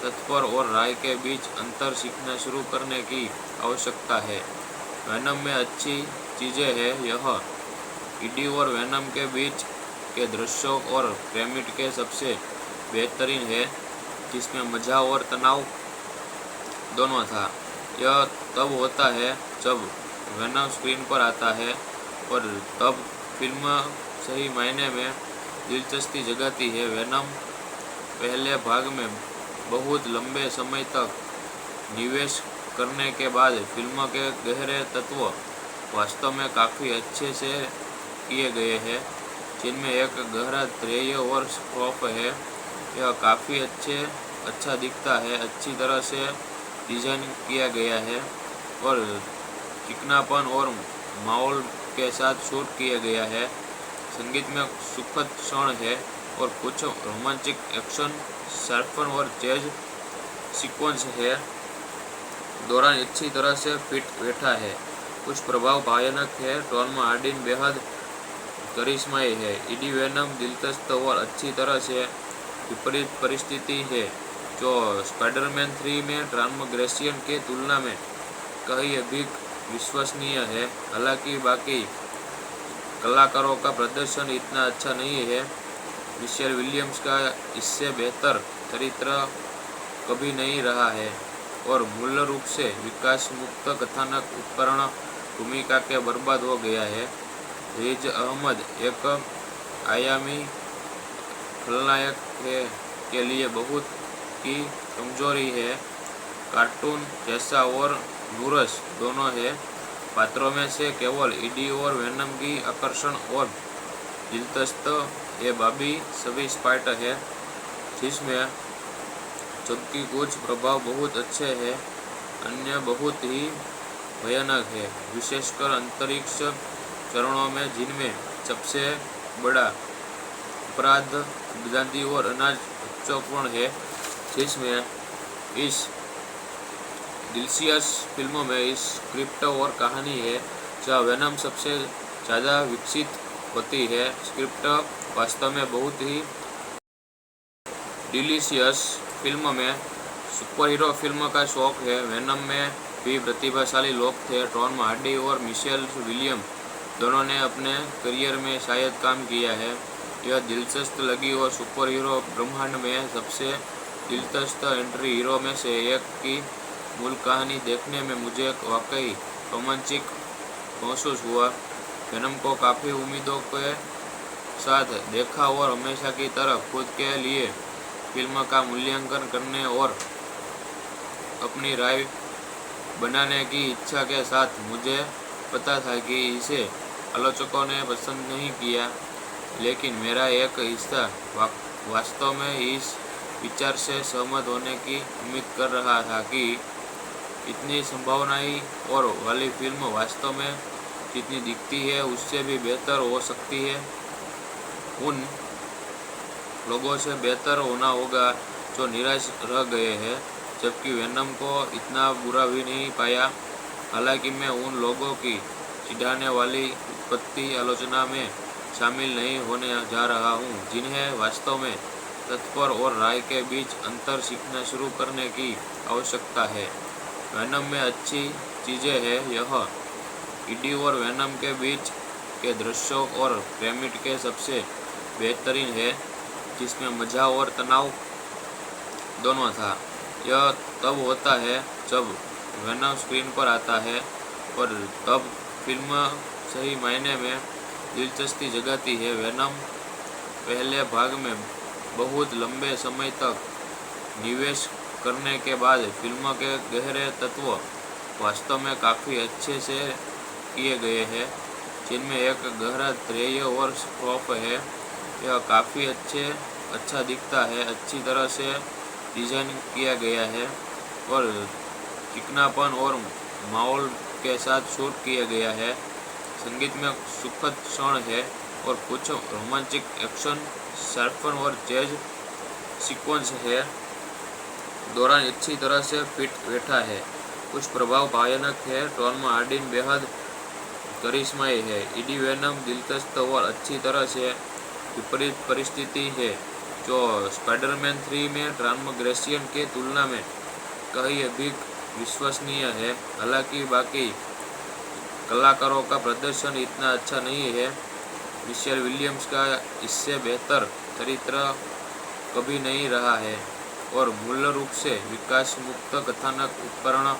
तत्पर और राय के बीच अंतर सीखना शुरू करने की आवश्यकता है। वेनम में अच्छी चीज़ें हैं। यह ईडी और वेनम के बीच के दृश्यों और पिरामिड के सबसे बेहतरीन है, जिसमें मज़ा और तनाव दोनों था। यह तब होता है जब वेनम स्क्रीन पर आता है और तब फिल्म सही मायने में दिलचस्पी जगाती है। वेनम पहले भाग में बहुत लंबे समय तक निवेश करने के बाद फिल्म के गहरे तत्व वास्तव में काफ़ी अच्छे से किए गए हैं, जिनमें एक गहरा ध्येय और स्कोप है। यह काफ़ी अच्छा दिखता है, अच्छी तरह से डिज़ाइन किया गया है और चिकनापन और माहौल के साथ शूट किया गया है। संगीत में सुखद क्षण है और कुछ रोमांटिक एक्शन शार्पन और जैज सीक्वेंस है दौरान अच्छी तरह से फिट बैठा है। कुछ प्रभाव भयानक है। टॉम हार्डी बेहद करिश्माई है। ईडी वेनम दिलचस्प और अच्छी तरह से विपरीत परिस्थिति है जो स्पाइडरमैन 3 में ट्रांसग्रेशन के तुलना में कहीं अधिक विश्वसनीय है। हालांकि बाकी कलाकारों का प्रदर्शन इतना अच्छा नहीं है। मिशेल विलियम्स का इससे बेहतर चरित्र कभी नहीं रहा है और मूल रूप से विकास मुक्त कथानक उपकरण भूमिका के बर्बाद हो गया है। रिज अहमद एक आयामी खलनायक है के लिए बहुत की कमजोरी है। कार्टून जैसा और नूरस दोनों है। पात्रों में से केवल ईडी और वेनम की आकर्षण और दिलचस्प ये बाबी सभी स्पाइटर है, जिसमें जबकि कुछ प्रभाव बहुत अच्छे हैं, अन्य बहुत ही भयानक है, विशेषकर अंतरिक्ष चरणों में, जिनमें सबसे बड़ा अपराध उद्गांधी और अनाज बच्चों है, जिसमें इस डिलीशियस फिल्मों में इस स्क्रिप्ट और कहानी है जहाँ वेनम सबसे ज़्यादा विकसित होती है। स्क्रिप्ट वास्तव में बहुत ही डिलीशियस फिल्म में सुपर हीरो फिल्म का शौक है। वेनम में भी प्रतिभाशाली लोग थे। टॉम हार्डी और मिशेल विलियम दोनों ने अपने करियर में शायद काम किया है। यह दिलचस्प लगी और सुपर हीरो ब्रह्मांड में सबसे दिलचस्प एंट्री हीरो में से एक की मूल कहानी देखने में मुझे वाकई रोमांचिक महसूस हुआ। वेनम को काफ़ी उम्मीदों के साथ देखा और हमेशा की तरह खुद के लिए फिल्म का मूल्यांकन करने और अपनी राय बनाने की इच्छा के साथ मुझे पता था कि इसे आलोचकों ने पसंद नहीं किया, लेकिन मेरा एक हिस्सा वास्तव में इस विचार से सहमत होने की उम्मीद कर रहा था कि इतनी संभावनाएं और वाली फिल्म वास्तव में जितनी दिखती है उससे भी बेहतर हो सकती है। उन लोगों से बेहतर होना होगा जो निराश रह गए हैं, जबकि वेनम को इतना बुरा भी नहीं पाया। हालांकि मैं उन लोगों की चिढ़ाने वाली उत्पत्ति आलोचना में शामिल नहीं होने जा रहा हूँ जिन्हें वास्तव में तत्पर और राय के बीच अंतर सीखना शुरू करने की आवश्यकता है। वेनम में अच्छी चीज़ें हैं, यह ईडी और वेनम के बीच के दृश्यों और पिरामिड के सबसे बेहतरीन है, जिसमें मज़ा और तनाव दोनों था। यह तब होता है जब वेनम स्क्रीन पर आता है और तब फिल्म सही मायने में दिलचस्पी जगाती है। वेनम पहले भाग में बहुत लंबे समय तक निवेश करने के बाद फिल्म के गहरे तत्व वास्तव में काफ़ी अच्छे से किए गए हैं, जिनमें एक गहरा ध्येय और खौफ है। यह काफ़ी अच्छा दिखता है, अच्छी तरह से डिज़ाइन किया गया है और चिकनापन और माहौल के साथ शूट किया गया है। संगीत में सुखद क्षण है और कुछ रोमांटिक एक्शन शार्पन और जैज सीक्वेंस है दौरान अच्छी तरह से फिट बैठा है। कुछ प्रभाव भयानक है। टॉम हार्डी बेहद करिश्माई है। ईडी वेनम दिलचस्प और अच्छी तरह से विपरीत परिस्थिति है जो स्पाइडरमैन 3 में ट्रांसग्रेशन की तुलना में कहीं अधिक विश्वसनीय है। हालांकि बाकी कलाकारों का प्रदर्शन इतना अच्छा नहीं है। मिशेल विलियम्स का इससे बेहतर चरित्र कभी नहीं रहा है और मूल रूप से विकास मुक्त कथानक उपकरण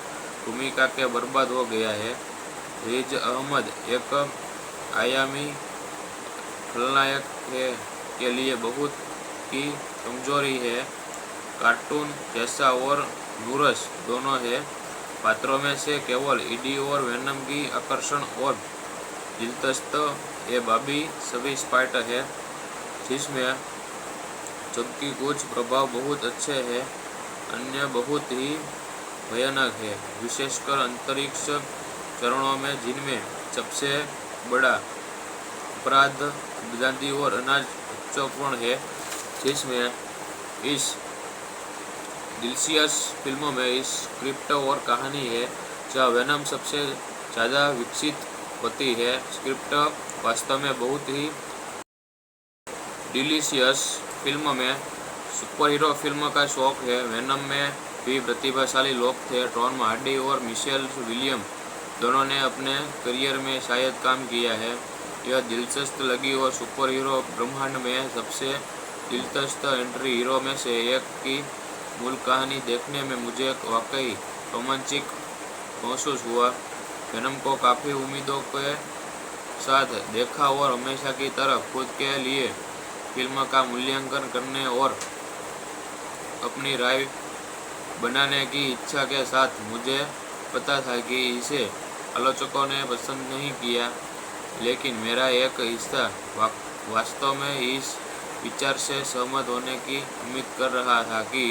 भूमिका के बर्बाद हो गया है। रिज अहमद एक आयामी खलनायक है के लिए बहुत की कमजोरी है। कार्टून जैसा और नूरस दोनों है। पात्रों में से केवल ईडी और वेनम की आकर्षण और दिलचस्प ये बाकी सभी स्पाइट है, जिसमें जबकि कुछ प्रभाव बहुत अच्छे हैं, अन्य बहुत ही भयानक है, विशेषकर अंतरिक्ष चरणों में, जिनमें सबसे बड़ा अपराध आजादी और अनाज महत्वपूर्ण है। जिसमें इस डिलीशियस फिल्मों में इस स्क्रिप्ट और कहानी है जहाँ वेनम सबसे ज़्यादा विकसित होती है। स्क्रिप्ट वास्तव में बहुत ही डिलीशियस फिल्म में सुपर हीरो फिल्म का शौक है। वेनम में भी प्रतिभाशाली लोग थे। टॉम हार्डी और मिशेल विलियम दोनों ने अपने करियर में शायद काम किया है। यह दिलचस्प लगी और सुपर हीरो ब्रह्मांड में सबसे दिलचस्प एंट्री हीरो में से एक की मूल कहानी देखने में मुझे वाकई रोमांचिक महसूस हुआ। वेनम को काफ़ी उम्मीदों के साथ देखा और हमेशा की तरह खुद के लिए फिल्म का मूल्यांकन करने और अपनी राय बनाने की इच्छा के साथ मुझे पता था कि इसे आलोचकों ने पसंद नहीं किया, लेकिन मेरा एक हिस्सा वास्तव में इस विचार से सहमत होने की उम्मीद कर रहा था कि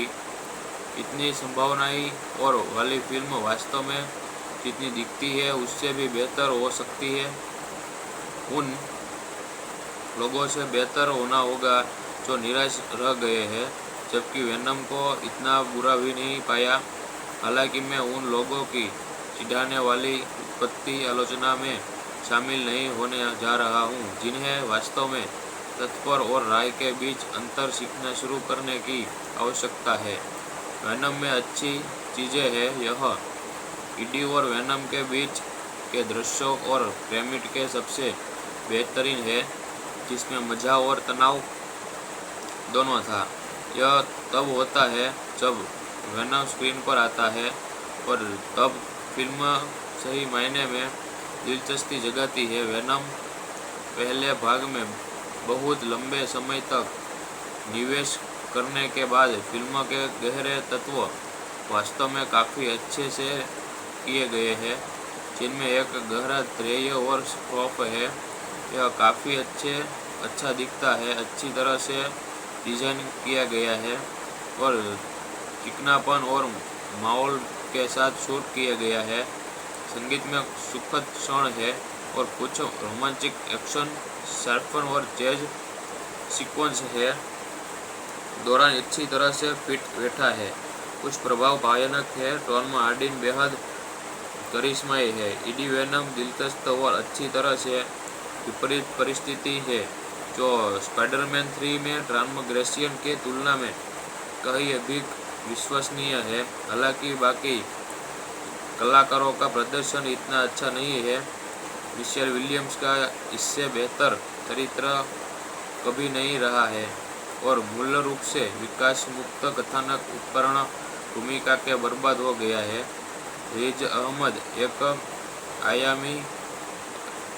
इतनी संभावनाएं और वाली फिल्म वास्तव में जितनी दिखती है उससे भी बेहतर हो सकती है। उन लोगों से बेहतर होना होगा जो निराश रह गए हैं, जबकि वेनम को इतना बुरा भी नहीं पाया। हालांकि मैं उन लोगों की चिढ़ाने वाली उत्पत्ति आलोचना में शामिल नहीं होने जा रहा हूँ जिन्हें वास्तव में तत्पर और राय के बीच अंतर सीखना शुरू करने की आवश्यकता है। वेनम में अच्छी चीज़ें हैं, यह ईडी और वेनम के बीच के दृश्यों और पिरामिड के सबसे बेहतरीन है, जिसमें मजा और तनाव दोनों था। यह तब होता है जब वेनम स्क्रीन पर आता है और तब फिल्म सही मायने में दिलचस्पी जगाती है। वेनम पहले भाग में बहुत लंबे समय तक निवेश करने के बाद फिल्म के गहरे तत्व वास्तव में काफ़ी अच्छे से किए गए हैं, जिनमें एक गहरा ध्येय और खौफ है। यह काफ़ी अच्छा दिखता है, अच्छी तरह से डिज़ाइन किया गया है और चिकनापन और माहौल के साथ शूट किया गया है। संगीत में सुखद क्षण है और कुछ रोमांटिक एक्शन शार्पन और जैज सीक्वेंस है दौरान अच्छी तरह से फिट बैठा है। कुछ प्रभाव भयानक है। टॉम हार्डी बेहद करिश्माई है। एडी वेनम दिलचस्प और अच्छी तरह से विपरीत परिस्थिति है, जो स्पाइडरमैन 3 में ट्रांसग्रेशन के तुलना में कहीं अधिक विश्वसनीय है। हालांकि बाकी कलाकारों का प्रदर्शन इतना अच्छा नहीं है। मिशेल विलियम्स का इससे बेहतर चरित्र कभी नहीं रहा है और मूल रूप से विकास मुक्त कथानक उपकरण भूमिका के बर्बाद हो गया है। रिज अहमद एक आयामी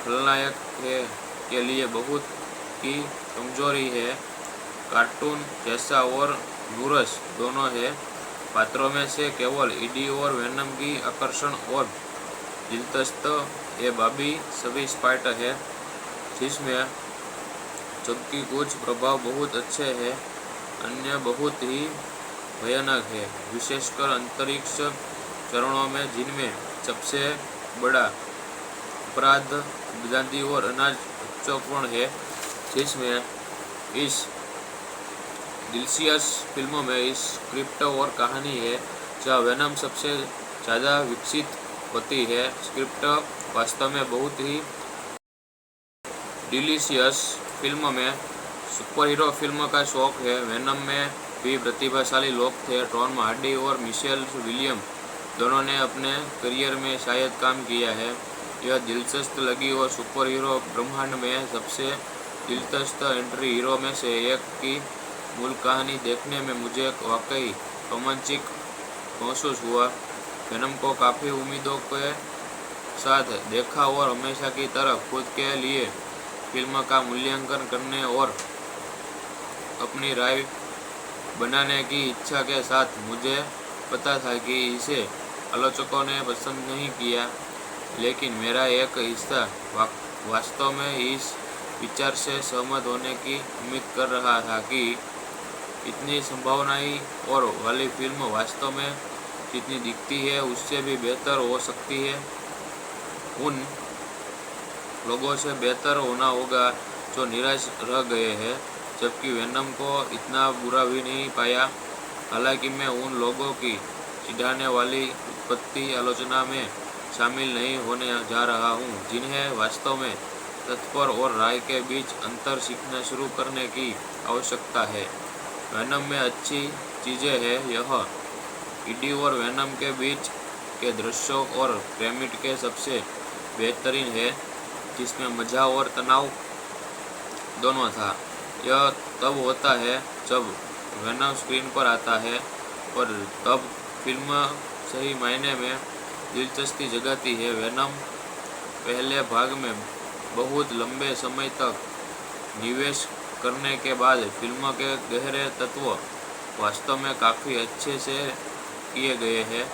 खलनायक है के लिए बहुत की कमजोरी है। कार्टून जैसा और नूरस दोनों है। पात्रों में से केवल ईडी और वेनम की आकर्षण और दिलचस्प ये बाकी सभी स्पाइट है, जिसमें जबकि कुछ प्रभाव बहुत अच्छे हैं, अन्य बहुत ही भयानक है, विशेषकर अंतरिक्ष चरणों में, जिनमें सबसे बड़ा अपराध आजादी और अनाज महत्वपूर्ण है। जिसमें इस डिलीशियस फिल्मों में इस स्क्रिप्ट और कहानी है जहाँ वेनम सबसे ज़्यादा विकसित होती है। स्क्रिप्ट वास्तव में बहुत ही डिलीशियस फिल्म में सुपर हीरो फिल्म का शौक है। वेनम में भी प्रतिभाशाली लोग थे। टॉम हार्डी और मिशेल विलियम दोनों ने अपने करियर में शायद काम किया है। यह दिलचस्प लगी और सुपर हीरो ब्रह्मांड में सबसे दिलचस्प एंट्री हीरो में से एक की मूल कहानी देखने में मुझे वाकई रोमांचिक महसूस हुआ। वेनम को काफ़ी उम्मीदों के साथ देखा और हमेशा की तरह खुद के लिए फिल्म का मूल्यांकन करने और अपनी राय बनाने की इच्छा के साथ मुझे पता था कि इसे आलोचकों ने पसंद नहीं किया, लेकिन मेरा एक हिस्सा वास्तव में इस विचार से सहमत होने की उम्मीद कर रहा था कि इतनी संभावनाएं और वाली फिल्म वास्तव में जितनी दिखती है उससे भी बेहतर हो सकती है। उन लोगों से बेहतर होना होगा जो निराश रह गए हैं, जबकि वेनम को इतना बुरा भी नहीं पाया। हालांकि मैं उन लोगों की चिढ़ाने वाली उत्पत्ति आलोचना में शामिल नहीं होने जा रहा हूँ, जिन्हें वास्तव में तत्पर और राय के बीच अंतर सीखना शुरू करने की आवश्यकता है। वेनम में अच्छी चीज़ें हैं। यह ईडी और वेनम के बीच के दृश्यों और पिरामिड के सबसे बेहतरीन है, जिसमें मजा और तनाव दोनों था। यह तब होता है जब वेनम स्क्रीन पर आता है और तब फिल्म सही मायने में दिलचस्पी जगाती है। वेनम पहले भाग में बहुत लंबे समय तक निवेश करने के बाद फिल्म के गहरे तत्व वास्तव में काफ़ी अच्छे से किए गए हैं,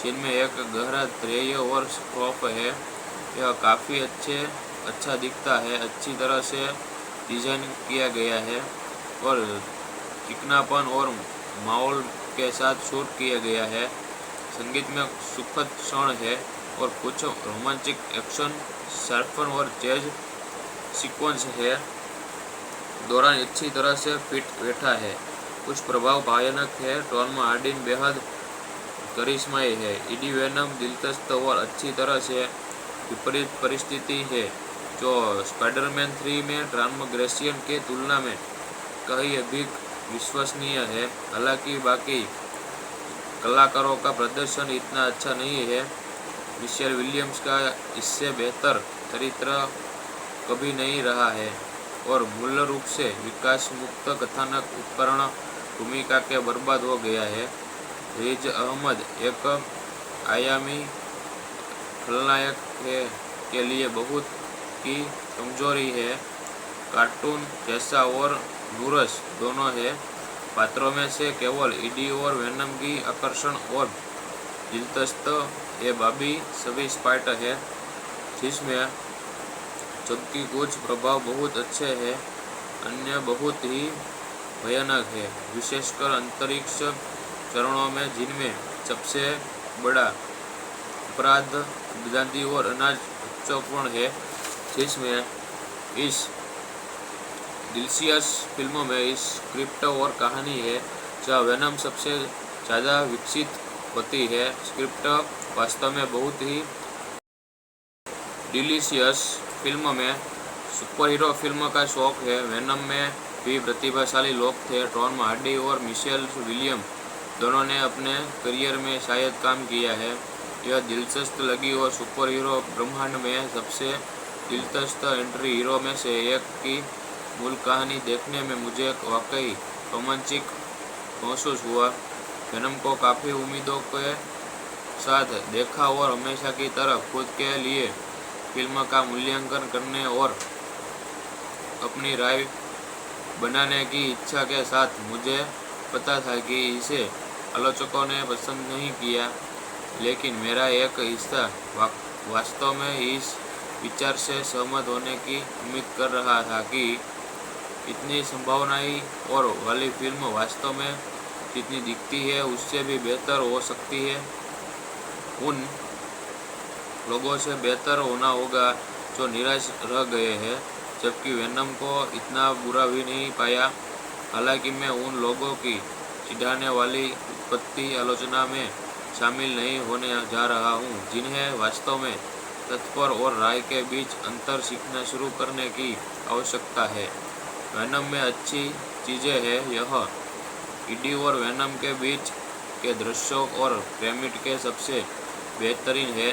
जिनमें एक गहरा ध्येय और खौफ है। यह काफ़ी अच्छा दिखता है, अच्छी तरह से डिज़ाइन किया गया है और चिकनापन और माहौल के साथ शूट किया गया है। संगीत में सुखद क्षण है और कुछ रोमांटिक एक्शन शार्पन और जैज सीक्वेंस है दौरान अच्छी तरह से फिट बैठा है। कुछ प्रभाव भयानक है। टॉम हार्डी बेहद करिश्माई है। एडी वेनम दिलचस्प और अच्छी तरह से विपरीत परिस्थिति है, जो स्पाइडरमैन 3 में ट्रांसग्रेशन के तुलना में कहीं अधिक विश्वसनीय है। हालांकि बाकी कलाकारों का प्रदर्शन इतना अच्छा नहीं है। मिशेल विलियम्स का इससे बेहतर चरित्र कभी नहीं रहा है और मूल रूप से विकास मुक्त कथानक उपकरण भूमिका के बर्बाद हो गया है। रिज अहमद एक आयामी खलनायक है के लिए बहुत की कमजोरी है। कार्टून जैसा और नूरस दोनों है। पात्रों में से केवल ईडी और वेनम की आकर्षण और दिलचस्प ये बाबी सभी स्पाइट है, जिसमें जबकि कुछ प्रभाव बहुत अच्छे हैं, अन्य बहुत ही भयानक है, विशेषकर अंतरिक्ष चरणों में, जिनमें सबसे बड़ा अपराध विद्यार्थी और अनाज उच्चपूर्ण है, जिसमें इस डिलीशियस फिल्मों में इस स्क्रिप्ट और कहानी है जहाँ वेनम सबसे ज़्यादा विकसित होती है। स्क्रिप्ट वास्तव में बहुत ही डिलीशियस फिल्म में सुपर हीरो फिल्म का शौक है। वेनम में भी प्रतिभाशाली लोग थे। टॉम हार्डी और मिशेल विलियम दोनों ने अपने करियर में शायद काम किया है। यह दिलचस्प लगी और सुपर हीरो ब्रह्मांड में सबसे दिलचस्प एंट्री हीरो में से एक की मूल कहानी देखने में मुझे वाकई रोमांचिक महसूस हुआ। वेनम को काफ़ी उम्मीदों के साथ देखा और हमेशा की तरह खुद के लिए फिल्म का मूल्यांकन करने और अपनी राय बनाने की इच्छा के साथ मुझे पता था कि इसे आलोचकों ने पसंद नहीं किया, लेकिन मेरा एक हिस्सा वास्तव में इस विचार से सहमत होने की उम्मीद कर रहा था कि इतनी संभावनाएं और वाली फिल्म वास्तव में जितनी दिखती है उससे भी बेहतर हो सकती है। उन लोगों से बेहतर होना होगा जो निराश रह गए हैं, जबकि वेनम को इतना बुरा भी नहीं पाया। हालांकि मैं उन लोगों की चिढ़ाने वाली उत्पत्ति आलोचना में शामिल नहीं होने जा रहा हूँ जिन्हें वास्तव में तत्पर और राय के बीच अंतर सीखना शुरू करने की आवश्यकता है। वेनम में अच्छी चीज़ें हैं। यह ईडी और वेनम के बीच के दृश्यों और पिरामिड के सबसे बेहतरीन है,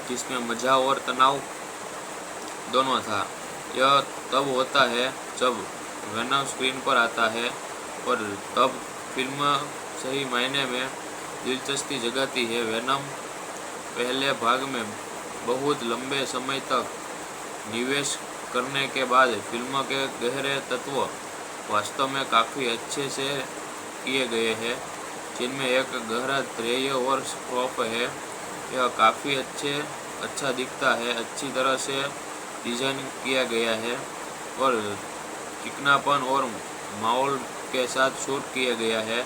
जिसमें मज़ा और तनाव दोनों था। यह तब होता है जब वेनम स्क्रीन पर आता है और तब फिल्म सही मायने में दिलचस्पी जगाती है। वेनम पहले भाग में बहुत लंबे समय तक निवेश करने के बाद फिल्म के गहरे तत्व वास्तव में काफ़ी अच्छे से किए गए हैं, जिनमें एक गहरा ध्येय और स्कोप है। यह काफ़ी अच्छा दिखता है, अच्छी तरह से डिज़ाइन किया गया है और चिकनापन और माहौल के साथ शूट किया गया है।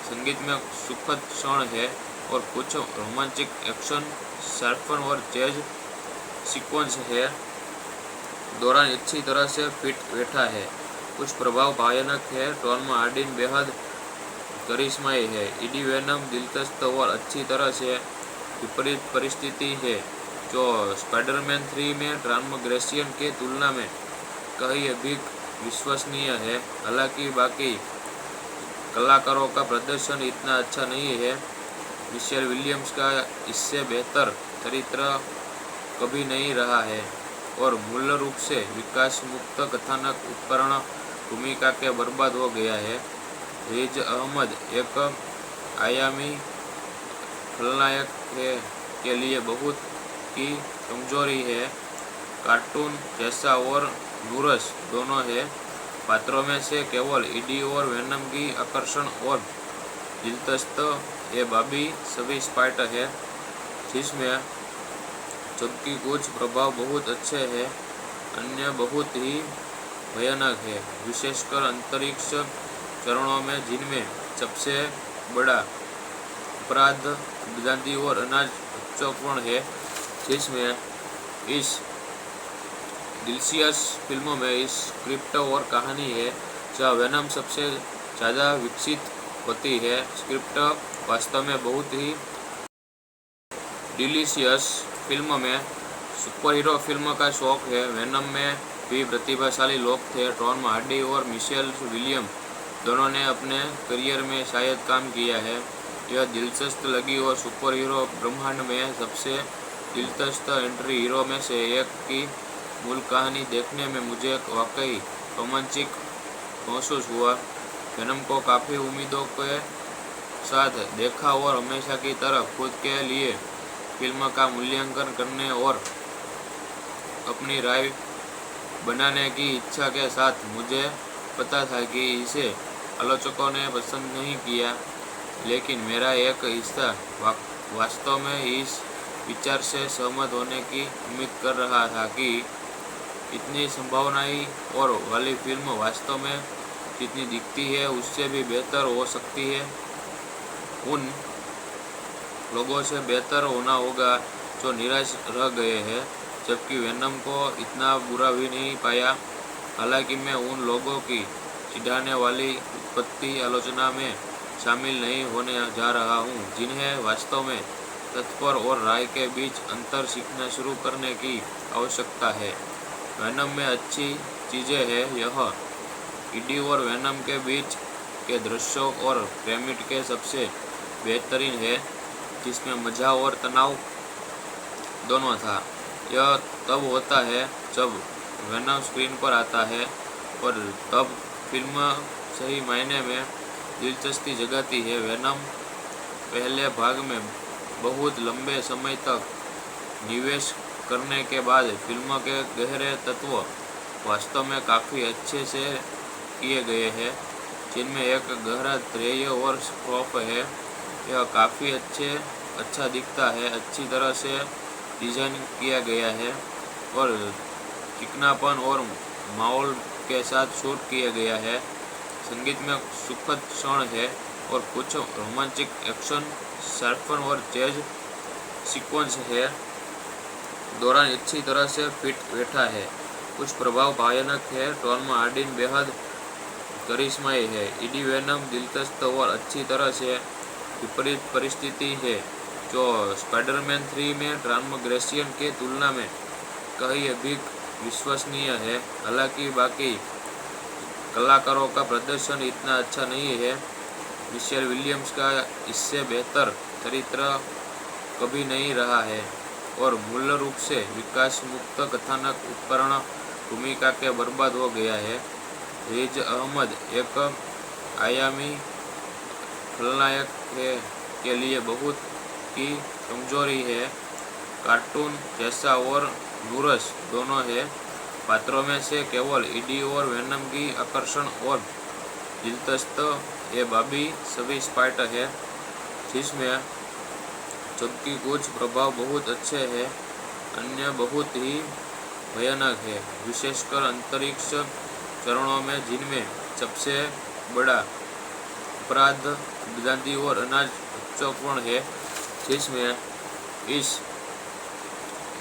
संगीत में सुखद क्षण है और कुछ रोमांटिक एक्शन शार्पन और जैज सीक्वेंस है दौरान अच्छी तरह से फिट बैठा है। कुछ प्रभाव भयानक है। टॉम हार्डी बेहद करिश्माई है। ईडी वेनम दिलचस्प और अच्छी तरह से विपरीत परिस्थिति है जो स्पाइडरमैन 3 में ट्रांसग्रेशन के तुलना में कहीं अधिक विश्वसनीय है। हालांकि बाकी कलाकारों का प्रदर्शन इतना अच्छा नहीं है। मिशेल विलियम्स का इससे बेहतर चरित्र कभी नहीं रहा है और मूल रूप से विकास मुक्त कथानक उपकरण भूमिका के बर्बाद हो गया है। रिज अहमद एक आयामी खलनायक है के लिए बहुत की कमजोरी है। कार्टून जैसा और नूरस दोनों है। पात्रों में से केवल ईडी और वेनम की आकर्षण और दिलचस्प ये बाबी सभी स्पाइट है, जिसमें जबकि कुछ प्रभाव बहुत अच्छे हैं, अन्य बहुत ही भयानक है, विशेषकर अंतरिक्ष चरणों में, जिनमें सबसे बड़ा अपराध विद्यार्थी और अनाज उच्चपूर्ण है, जिसमें इस डिलीशियस फिल्मों में इस स्क्रिप्ट और कहानी है जहाँ वेनम सबसे ज़्यादा विकसित होती है। स्क्रिप्ट वास्तव में बहुत ही डिलीशियस फिल्म में सुपर हीरो फिल्म का शौक है। वेनम में भी प्रतिभाशाली लोग थे। टॉम हार्डी और मिशेल विलियम दोनों ने अपने करियर में शायद काम किया है। यह दिलचस्प लगी और सुपर हीरो ब्रह्मांड में सबसे दिलचस्प एंट्री हीरो में से एक की मूल कहानी देखने में मुझे वाकई रोमांचिक महसूस हुआ। वेनम को काफ़ी उम्मीदों के साथ देखा और हमेशा की तरह खुद के लिए फिल्म का मूल्यांकन करने और अपनी राय बनाने की इच्छा के साथ मुझे पता था कि इसे आलोचकों ने पसंद नहीं किया, लेकिन मेरा एक हिस्सा वास्तव में इस विचार से सहमत होने की उम्मीद कर रहा था कि इतनी संभावनाएं और वाली फिल्म वास्तव में जितनी दिखती है उससे भी बेहतर हो सकती है। उन लोगों से बेहतर होना होगा जो निराश रह गए हैं, जबकि वेनम को इतना बुरा भी नहीं पाया। हालांकि मैं उन लोगों की चिढ़ाने वाली उत्पत्ति आलोचना में शामिल नहीं होने जा रहा हूँ जिन्हें वास्तव में तत्पर और राय के बीच अंतर सीखना शुरू करने की आवश्यकता है। वेनम में अच्छी चीज़ें हैं, यह ईडी और वेनम के बीच के दृश्यों और पिरामिड के सबसे बेहतरीन है, जिसमें मज़ा और तनाव दोनों था। यह तब होता है जब वेनम स्क्रीन पर आता है और तब फिल्म सही मायने में दिलचस्पी जगाती है। वेनम पहले भाग में बहुत लंबे समय तक निवेश करने के बाद फिल्म के गहरे तत्व वास्तव में काफ़ी अच्छे से किए गए हैं, जिनमें एक गहरा ध्येय और स्कोप है। यह काफ़ी अच्छा दिखता है, अच्छी तरह से डिज़ाइन किया गया है और चिकनापन और माहौल के साथ शूट किया गया है। संगीत में सुखद क्षण है और कुछ रोमांटिक एक्शन शार्पन और जैज सीक्वेंस है दौरान अच्छी तरह से फिट बैठा है। कुछ प्रभाव भयानक है। टॉम हार्डी बेहद करिश्माई है। ईडी वेनम दिलचस्प और अच्छी तरह से विपरीत परिस्थिति है जो स्पाइडरमैन 3 में टॉम ग्रेशियन के तुलना में कहीं अधिक विश्वसनीय है। हालांकि बाकी कलाकारों का प्रदर्शन इतना अच्छा नहीं है। मिशेल विलियम्स का इससे बेहतर चरित्र कभी नहीं रहा है और मूल रूप से विकास मुक्त कथानक उपकरण भूमिका के बर्बाद हो गया है। रिज अहमद एक आयामी खलनायक के लिए बहुत की कमजोरी है। कार्टून जैसा और नुरस दोनों है। पात्रों में से केवल ईडी और वेनम की आकर्षण और दिलचस्प ये बाकी सभी स्पाइट है, जिसमें जबकि कुछ प्रभाव बहुत अच्छे हैं, अन्य बहुत ही भयानक है, विशेषकर अंतरिक्ष चरणों में, जिनमें सबसे बड़ा अपराध गांधी और अनाज बच्चों है। जिसमें इस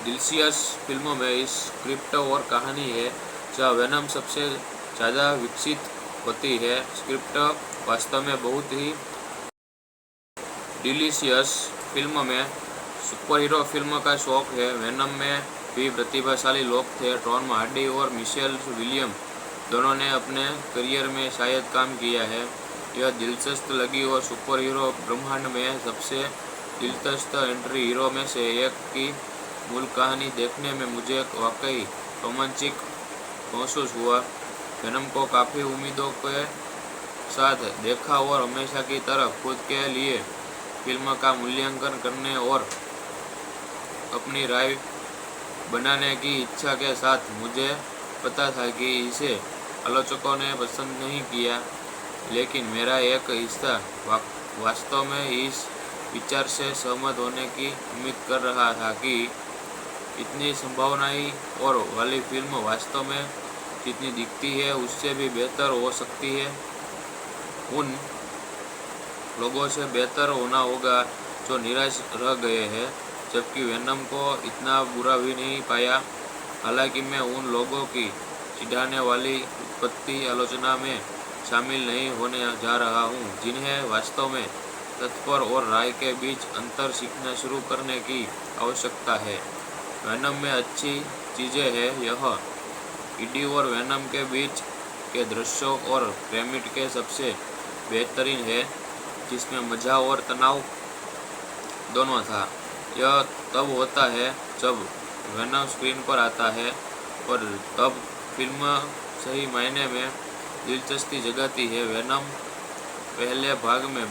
डिलीशियस फिल्मों में इस स्क्रिप्ट और कहानी है जहाँ वेनम सबसे ज़्यादा विकसित होती है। स्क्रिप्ट वास्तव में बहुत ही डिलीशियस फिल्म में सुपर हीरो फिल्म का शौक है। वेनम में भी प्रतिभाशाली लोग थे। टॉम हार्डी और मिशेल विलियम दोनों ने अपने करियर में शायद काम किया है। यह दिलचस्प लगी और सुपर हीरो ब्रह्मांड में सबसे दिलचस्प एंट्री हीरो में से एक की मूल कहानी देखने में मुझे वाकई रोमांचिक महसूस हुआ। वेनम को काफ़ी उम्मीदों के साथ देखा और हमेशा की तरह खुद के लिए फिल्म का मूल्यांकन करने और अपनी राय बनाने की इच्छा के साथ मुझे पता था कि इसे आलोचकों ने पसंद नहीं किया, लेकिन मेरा एक हिस्सा वास्तव में इस विचार से सहमत होने की उम्मीद कर रहा था कि इतनी संभावनाएं और वाली फिल्म वास्तव में जितनी दिखती है उससे भी बेहतर हो सकती है। उन लोगों से बेहतर होना होगा जो निराश रह गए हैं, जबकि वेनम को इतना बुरा भी नहीं पाया। हालांकि मैं उन लोगों की चिढ़ाने वाली उत्पत्ति आलोचना में शामिल नहीं होने जा रहा हूँ जिन्हें वास्तव में तत्पर और राय के बीच अंतर सीखना शुरू करने की आवश्यकता है। वेनम में अच्छी चीज़ें हैं, यह ईडी और वेनम के बीच के दृश्यों और पिरामिड के सबसे बेहतरीन है, जिसमें मज़ा और तनाव दोनों था। यह तब होता है जब वेनम स्क्रीन पर आता है और तब फिल्म सही मायने में दिलचस्पी जगाती है। वेनम पहले भाग में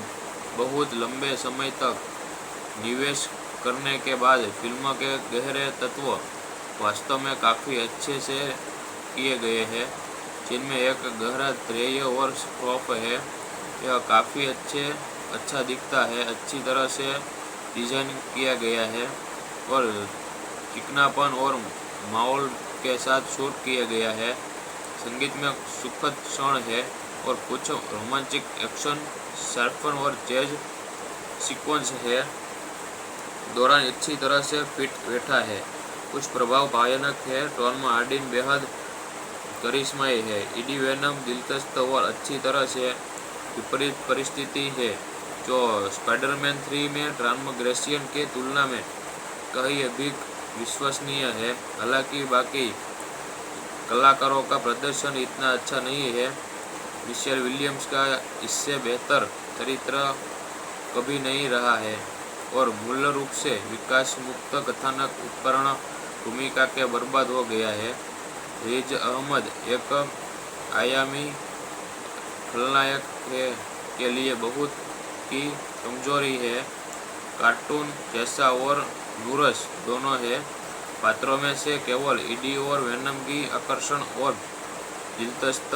बहुत लंबे समय तक निवेश करने के बाद फिल्म के गहरे तत्व वास्तव में काफ़ी अच्छे से किए गए हैं, जिनमें एक गहरा ध्येय और स्कोप है। यह काफ़ी अच्छा दिखता है, अच्छी तरह से डिज़ाइन किया गया है और चिकनापन और माहौल के साथ शूट किया गया है। संगीत में सुखद क्षण है और कुछ रोमांटिक एक्शन शार्पन और जैज सीक्वेंस है दौरान अच्छी तरह से फिट बैठा है। कुछ प्रभाव भयानक है। टॉम हार्डी बेहद करिश्माई है। एडी वेनम दिलचस्प और अच्छी तरह से विपरीत परिस्थिति है, जो स्पाइडरमैन 3 में ट्रांसग्रेशन के तुलना में कहीं अधिक विश्वसनीय है। हालांकि बाकी कलाकारों का प्रदर्शन इतना अच्छा नहीं है। मिशेल विलियम्स का इससे बेहतर चरित्र कभी नहीं रहा है और मूल रूप से विकास मुक्त कथानक उपकरण भूमिका के बर्बाद हो गया है। रिज अहमद एक आयामी खलनायक के लिए बहुत की कमजोरी है। कार्टून जैसा और नूरस दोनों है। पात्रों में से केवल ईडी और वेनम की आकर्षण और दिलचस्प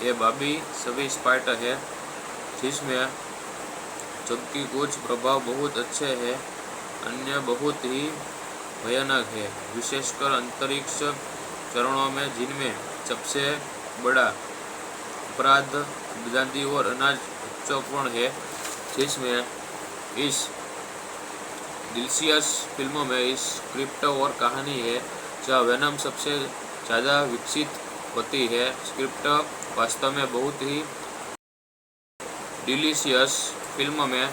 ये बाकी सभी स्पाइट है, जिसमें जबकि कुछ प्रभाव बहुत अच्छे हैं, अन्य बहुत ही भयानक है, विशेषकर अंतरिक्ष चरणों में, जिनमें सबसे बड़ा अपराध आजादी और अनाज महत्वपूर्ण है। जिसमें इस डिलीशियस फिल्मों में इस स्क्रिप्ट और कहानी है जहाँ वेनम सबसे ज़्यादा विकसित होती है। स्क्रिप्ट वास्तव में बहुत ही डिलीशियस फिल्म में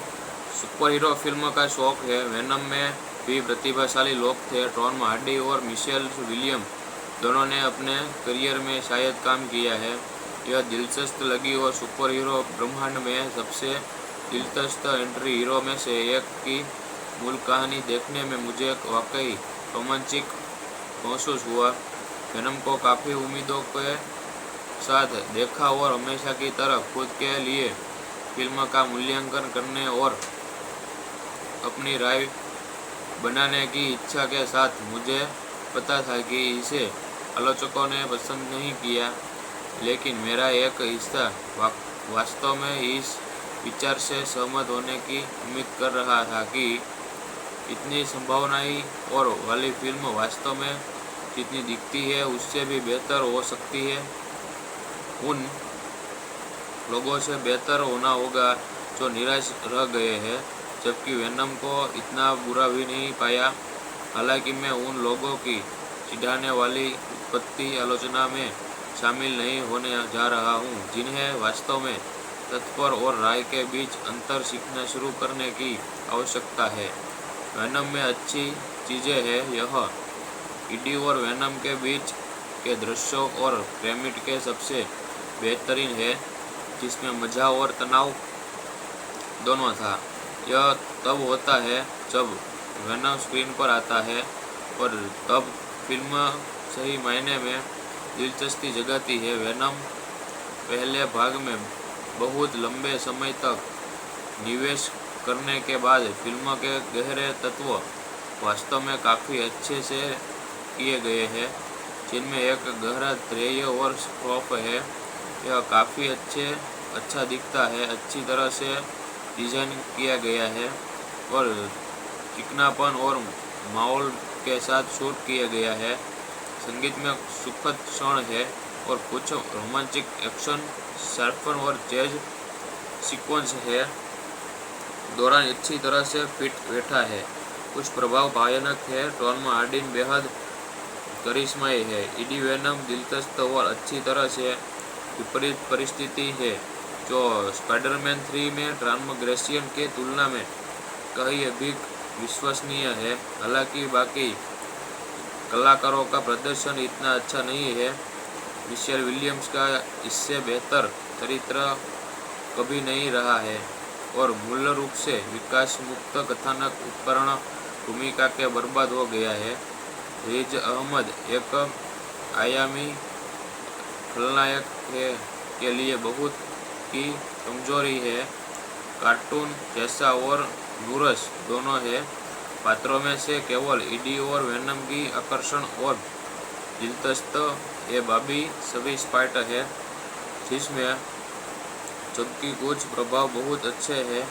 सुपर हीरो फिल्म का शौक है। वेनम में भी प्रतिभाशाली लोग थे। टॉम हार्डी और मिशेल विलियम दोनों ने अपने करियर में शायद काम किया है। यह दिलचस्प लगी और सुपर हीरो ब्रह्मांड में सबसे दिलचस्प एंट्री हीरो में से एक की मूल कहानी देखने में मुझे वाकई रोमांचिक महसूस हुआ। वेनम को काफ़ी उम्मीदों के साथ देखा और हमेशा की तरह खुद के लिए फिल्म का मूल्यांकन करने और अपनी राय बनाने की इच्छा के साथ मुझे पता था कि इसे आलोचकों ने पसंद नहीं किया, लेकिन मेरा एक हिस्सा वास्तव में इस विचार से सहमत होने की उम्मीद कर रहा था कि इतनी संभावनाएं और वाली फिल्म वास्तव में जितनी दिखती है उससे भी बेहतर हो सकती है। उन लोगों से बेहतर होना होगा जो निराश रह गए हैं, जबकि वेनम को इतना बुरा भी नहीं पाया। हालांकि मैं उन लोगों की चिढ़ाने वाली उत्पत्ति आलोचना में शामिल नहीं होने जा रहा हूं, जिन्हें वास्तव में तत्पर और राय के बीच अंतर सीखना शुरू करने की आवश्यकता है। वेनम में अच्छी चीज़ें हैं। यह ईडी और वेनम के बीच के दृश्यों और क्रेमिट के सबसे बेहतरीन है, जिसमें मज़ा और तनाव दोनों था। यह तब होता है जब वेनम स्क्रीन पर आता है और तब फिल्म सही मायने में दिलचस्पी जगाती है। वेनम पहले भाग में बहुत लंबे समय तक निवेश करने के बाद फिल्म के गहरे तत्व वास्तव में काफ़ी अच्छे से किए गए हैं, जिनमें एक गहरा ध्येय और स्कोप है। यह काफ़ी अच्छा दिखता है, अच्छी तरह से डिज़ाइन किया गया है और चिकनापन और माहौल के साथ शूट किया गया है। संगीत में सुखद क्षण है और कुछ रोमांटिक एक्शन शार्पन और जैज सीक्वेंस है दौरान अच्छी तरह से फिट बैठा है। कुछ प्रभाव भयानक है। टॉम हार्डी बेहद करिश्माई है। एडी वेनम दिलचस्प और अच्छी तरह से विपरीत परिस्थिति है, जो स्पाइडरमैन 3 में ट्रांसग्रेशन के तुलना में कहीं अधिक विश्वसनीय है। हालांकि बाकी कलाकारों का प्रदर्शन इतना अच्छा नहीं है। मिशेल विलियम्स का इससे बेहतर चरित्र कभी नहीं रहा है और मूल रूप से विकास मुक्त कथानक उपकरण भूमिका के बर्बाद हो गया है। रिज अहमद एक आयामी खलनायक है के लिए बहुत की कमजोरी है। कार्टून जैसा और नूरस दोनों है। पात्रों में से केवल ईडी और वेनम की आकर्षण और दिलचस्प ये बाबी सभी स्पाइटर है, जिसमें जबकि कुछ प्रभाव बहुत अच्छे हैं,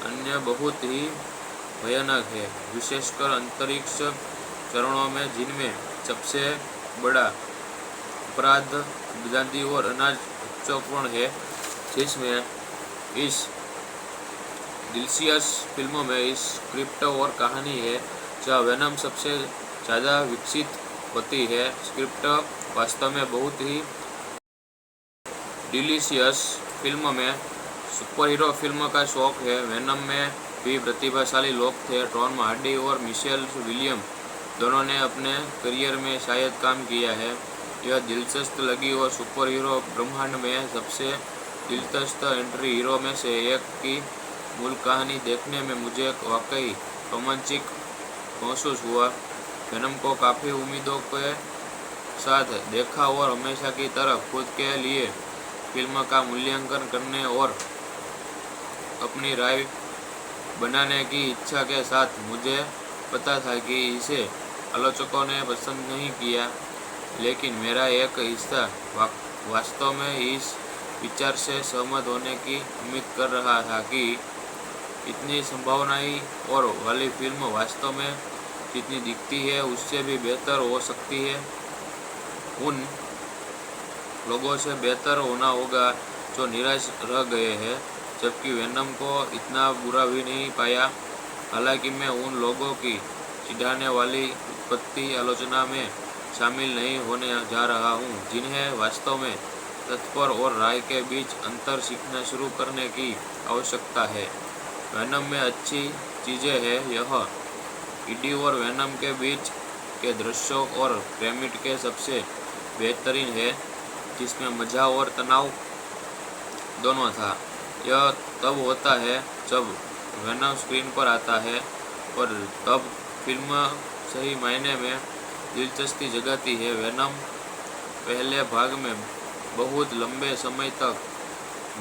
अन्य बहुत ही भयानक है, विशेषकर अंतरिक्ष चरणों में, जिनमें सबसे बड़ा अपराध आजादी और अनाज महत्वपूर्ण है। जिसमें इस डिलीशियस फिल्मों में इस स्क्रिप्ट और कहानी है जहाँ वेनम सबसे ज़्यादा विकसित होती है। स्क्रिप्ट वास्तव में बहुत ही डिलीशियस फिल्म में सुपर हीरो फिल्म का शौक है। वेनम में भी प्रतिभाशाली लोग थे। टॉम हार्डी और मिशेल विलियम दोनों ने अपने करियर में शायद काम किया है। यह दिलचस्प लगी और सुपर हीरो ब्रह्मांड में सबसे दिलचस्प एंट्री हीरो में से एक की मूल कहानी देखने में मुझे वाकई रोमांचिक महसूस हुआ। वेनम को काफ़ी उम्मीदों के साथ देखा और हमेशा की तरह खुद के लिए फिल्म का मूल्यांकन करने और अपनी राय बनाने की इच्छा के साथ मुझे पता था कि इसे आलोचकों ने पसंद नहीं किया, लेकिन मेरा एक हिस्सा वास्तव में इस विचार से सहमत होने की उम्मीद कर रहा था कि इतनी संभावनाएं और वाली फिल्म वास्तव में जितनी दिखती है उससे भी बेहतर हो सकती है। उन लोगों से बेहतर होना होगा जो निराश रह गए हैं, जबकि वेनम को इतना बुरा भी नहीं पाया। हालांकि मैं उन लोगों की चिढ़ाने वाली उत्पत्ति आलोचना में शामिल नहीं होने जा रहा हूँ, जिन्हें वास्तव में तत्पर और राय के बीच अंतर सीखना शुरू करने की आवश्यकता है। वेनम में अच्छी चीज़ें हैं। यह ईडी और वेनम के बीच के दृश्यों और पिरामिड के सबसे बेहतरीन है, जिसमें मज़ा और तनाव दोनों था। यह तब होता है जब वेनम स्क्रीन पर आता है और तब फिल्म सही मायने में दिलचस्पी जगाती है। वेनम पहले भाग में बहुत लंबे समय तक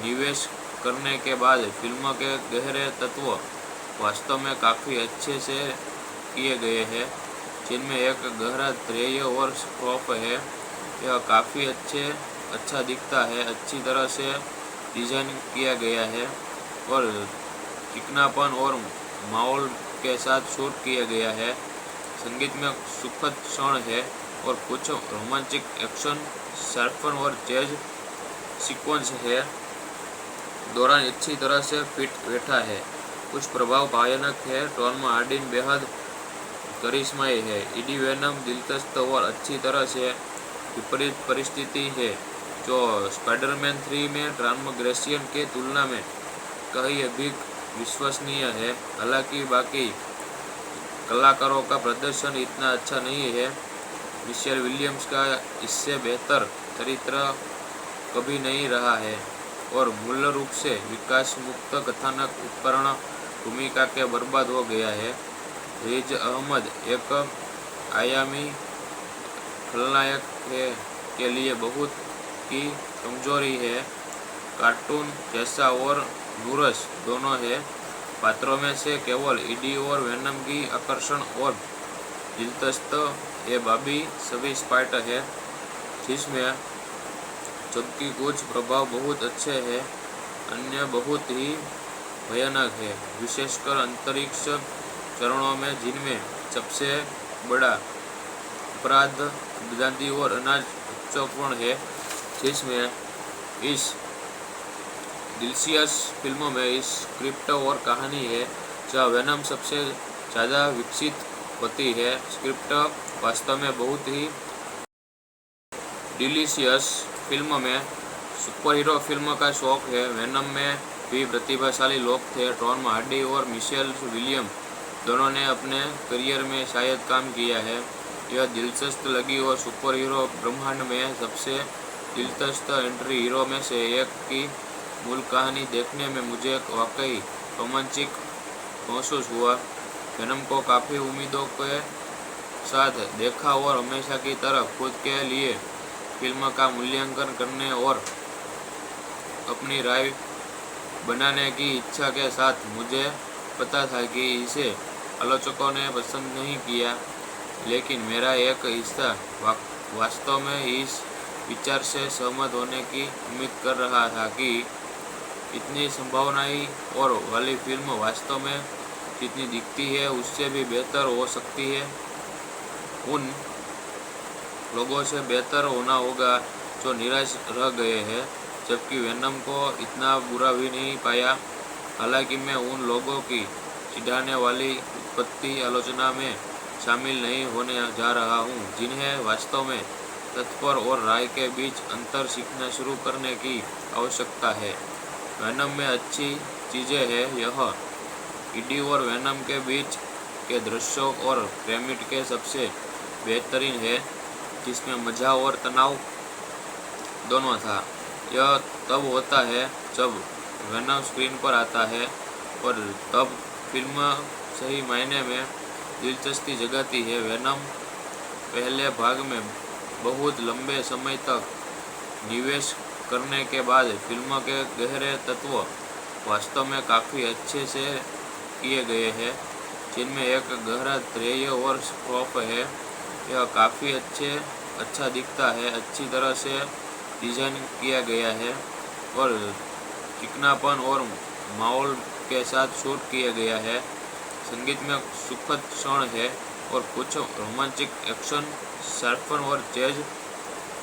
निवेश करने के बाद फिल्म के गहरे तत्व वास्तव में काफ़ी अच्छे से किए गए हैं, जिनमें एक गहरा ध्येय और खौफ है। यह काफ़ी अच्छा दिखता है, अच्छी तरह से डिज़ाइन किया गया है और चिकनापन और माहौल के साथ शूट किया गया है। संगीत में सुखद क्षण है और कुछ रोमांटिक एक्शन शार्पन और जैज सीक्वेंस है दौरान अच्छी तरह से फिट बैठा है। कुछ प्रभाव भयानक है। टॉम हार्डी बेहद करिश्माई है। ईडी वेनम दिलचस्प और अच्छी तरह से विपरीत परिस्थिति है, जो स्पाइडरमैन 3 में ट्रांसग्रेशन के तुलना में कहीं अधिक विश्वसनीय है। हालांकि बाकी कलाकारों का प्रदर्शन इतना अच्छा नहीं है। मिशेल विलियम्स का इससे बेहतर चरित्र कभी नहीं रहा है और मूल रूप से विकास मुक्त कथानक उपकरण भूमिका के बर्बाद हो गया है। रिज अहमद एक आयामी खलनायक है के लिए बहुत की कमजोरी है। कार्टून जैसा और नूरस दोनों है। पात्रों में से केवल ईडी और वेनम की आकर्षण और दिलचस्प ये बाबी सभी स्पाइटर है, जिसमें जबकि कुछ प्रभाव बहुत अच्छे हैं, अन्य बहुत ही भयानक है, विशेषकर अंतरिक्ष चरणों में, जिनमें सबसे बड़ा अपराध आजादी और अनाज महत्वपूर्ण है। जिसमें इस डिलीशियस फिल्मों में इस स्क्रिप्ट और कहानी है जहाँ वेनम सबसे ज़्यादा विकसित होती है। स्क्रिप्ट वास्तव में बहुत ही डिलीशियस फिल्म में सुपर हीरो फिल्म का शौक है। वेनम में भी प्रतिभाशाली लोग थे। टॉम हार्डी और मिशेल विलियम दोनों ने अपने करियर में शायद काम किया है। यह दिलचस्प लगी और सुपर हीरो ब्रह्मांड में सबसे दिलचस्प एंट्री हीरो में से एक की मूल कहानी देखने में मुझे वाकई रोमांचिक महसूस हुआ। वेनम को काफ़ी उम्मीदों के साथ देखा और हमेशा की तरह खुद के लिए फिल्म का मूल्यांकन करने और अपनी राय बनाने की इच्छा के साथ मुझे पता था कि इसे आलोचकों ने पसंद नहीं किया, लेकिन मेरा एक हिस्सा वास्तव में इस विचार से सहमत होने की उम्मीद कर रहा था कि इतनी संभावनाएं और वाली फिल्म वास्तव में जितनी दिखती है उससे भी बेहतर हो सकती है। उन लोगों से बेहतर होना होगा जो निराश रह गए हैं, जबकि वेनम को इतना बुरा भी नहीं पाया। हालांकि मैं उन लोगों की चिढ़ाने वाली उत्पत्ति आलोचना में शामिल नहीं होने जा रहा हूँ जिन्हें वास्तव में तत्पर और राय के बीच अंतर सीखना शुरू करने की आवश्यकता है। वेनम में अच्छी चीज़ें हैं, यह ईडी और वेनम के बीच के दृश्यों और पिरामिड के सबसे बेहतरीन है, जिसमें मज़ा और तनाव दोनों था। यह तब होता है जब वेनम स्क्रीन पर आता है और तब फिल्म सही मायने में दिलचस्पी जगाती है। वेनम पहले भाग में बहुत लंबे समय तक निवेश करने के बाद फिल्म के गहरे तत्व वास्तव में काफ़ी अच्छे से किए गए हैं, जिनमें एक गहरा ध्येय और स्कोप है। यह काफ़ी अच्छा दिखता है, अच्छी तरह से डिज़ाइन किया गया है और चिकनापन और माहौल के साथ शूट किया गया है। संगीत में सुखद क्षण है और कुछ रोमांटिक एक्शन शार्पन और जैज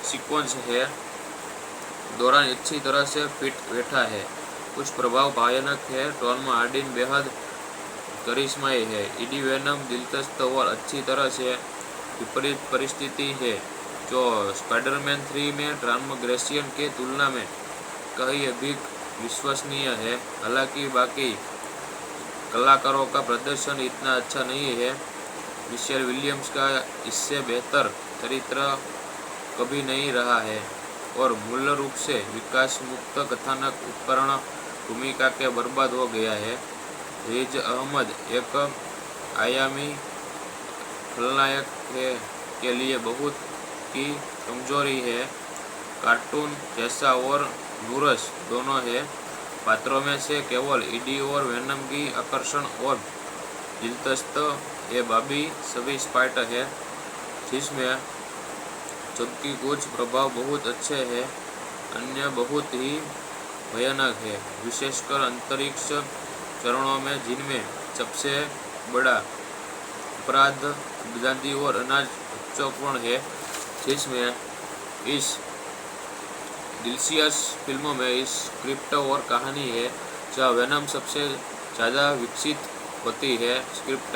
सीक्वेंस है दौरान अच्छी तरह से फिट बैठा है। कुछ प्रभाव भयानक है। टॉम हार्डी बेहद करिश्माई है। ईडी वेनम दिलचस्प और अच्छी तरह से विपरीत परिस्थिति है जो स्पाइडरमैन 3 में टॉम ग्रेशियन के तुलना में कहीं अधिक विश्वसनीय है। हालांकि बाकी कलाकारों का प्रदर्शन इतना अच्छा नहीं है। मिशेल विलियम्स का इससे बेहतर चरित्र कभी नहीं रहा है और मूल रूप से विकास मुक्त कथानक उपकरण भूमिका के बर्बाद हो गया है। रिज अहमद एक आयामी खलनायक के लिए बहुत की कमजोरी है। कार्टून जैसा और नुरस दोनों है। पात्रों में से केवल ईडी और वेनम की आकर्षण और दिलचस्प ये बाकी सभी स्पाइट है, जिसमें जबकि कुछ प्रभाव बहुत अच्छे हैं, अन्य बहुत ही भयानक है, विशेषकर अंतरिक्ष चरणों में, जिनमें सबसे बड़ा अपराध आबादी और अनाज बच्चों है। जिसमें इस डिलीशियस फिल्मों में इस स्क्रिप्ट और कहानी है जहाँ वेनम सबसे ज़्यादा विकसित होती है। स्क्रिप्ट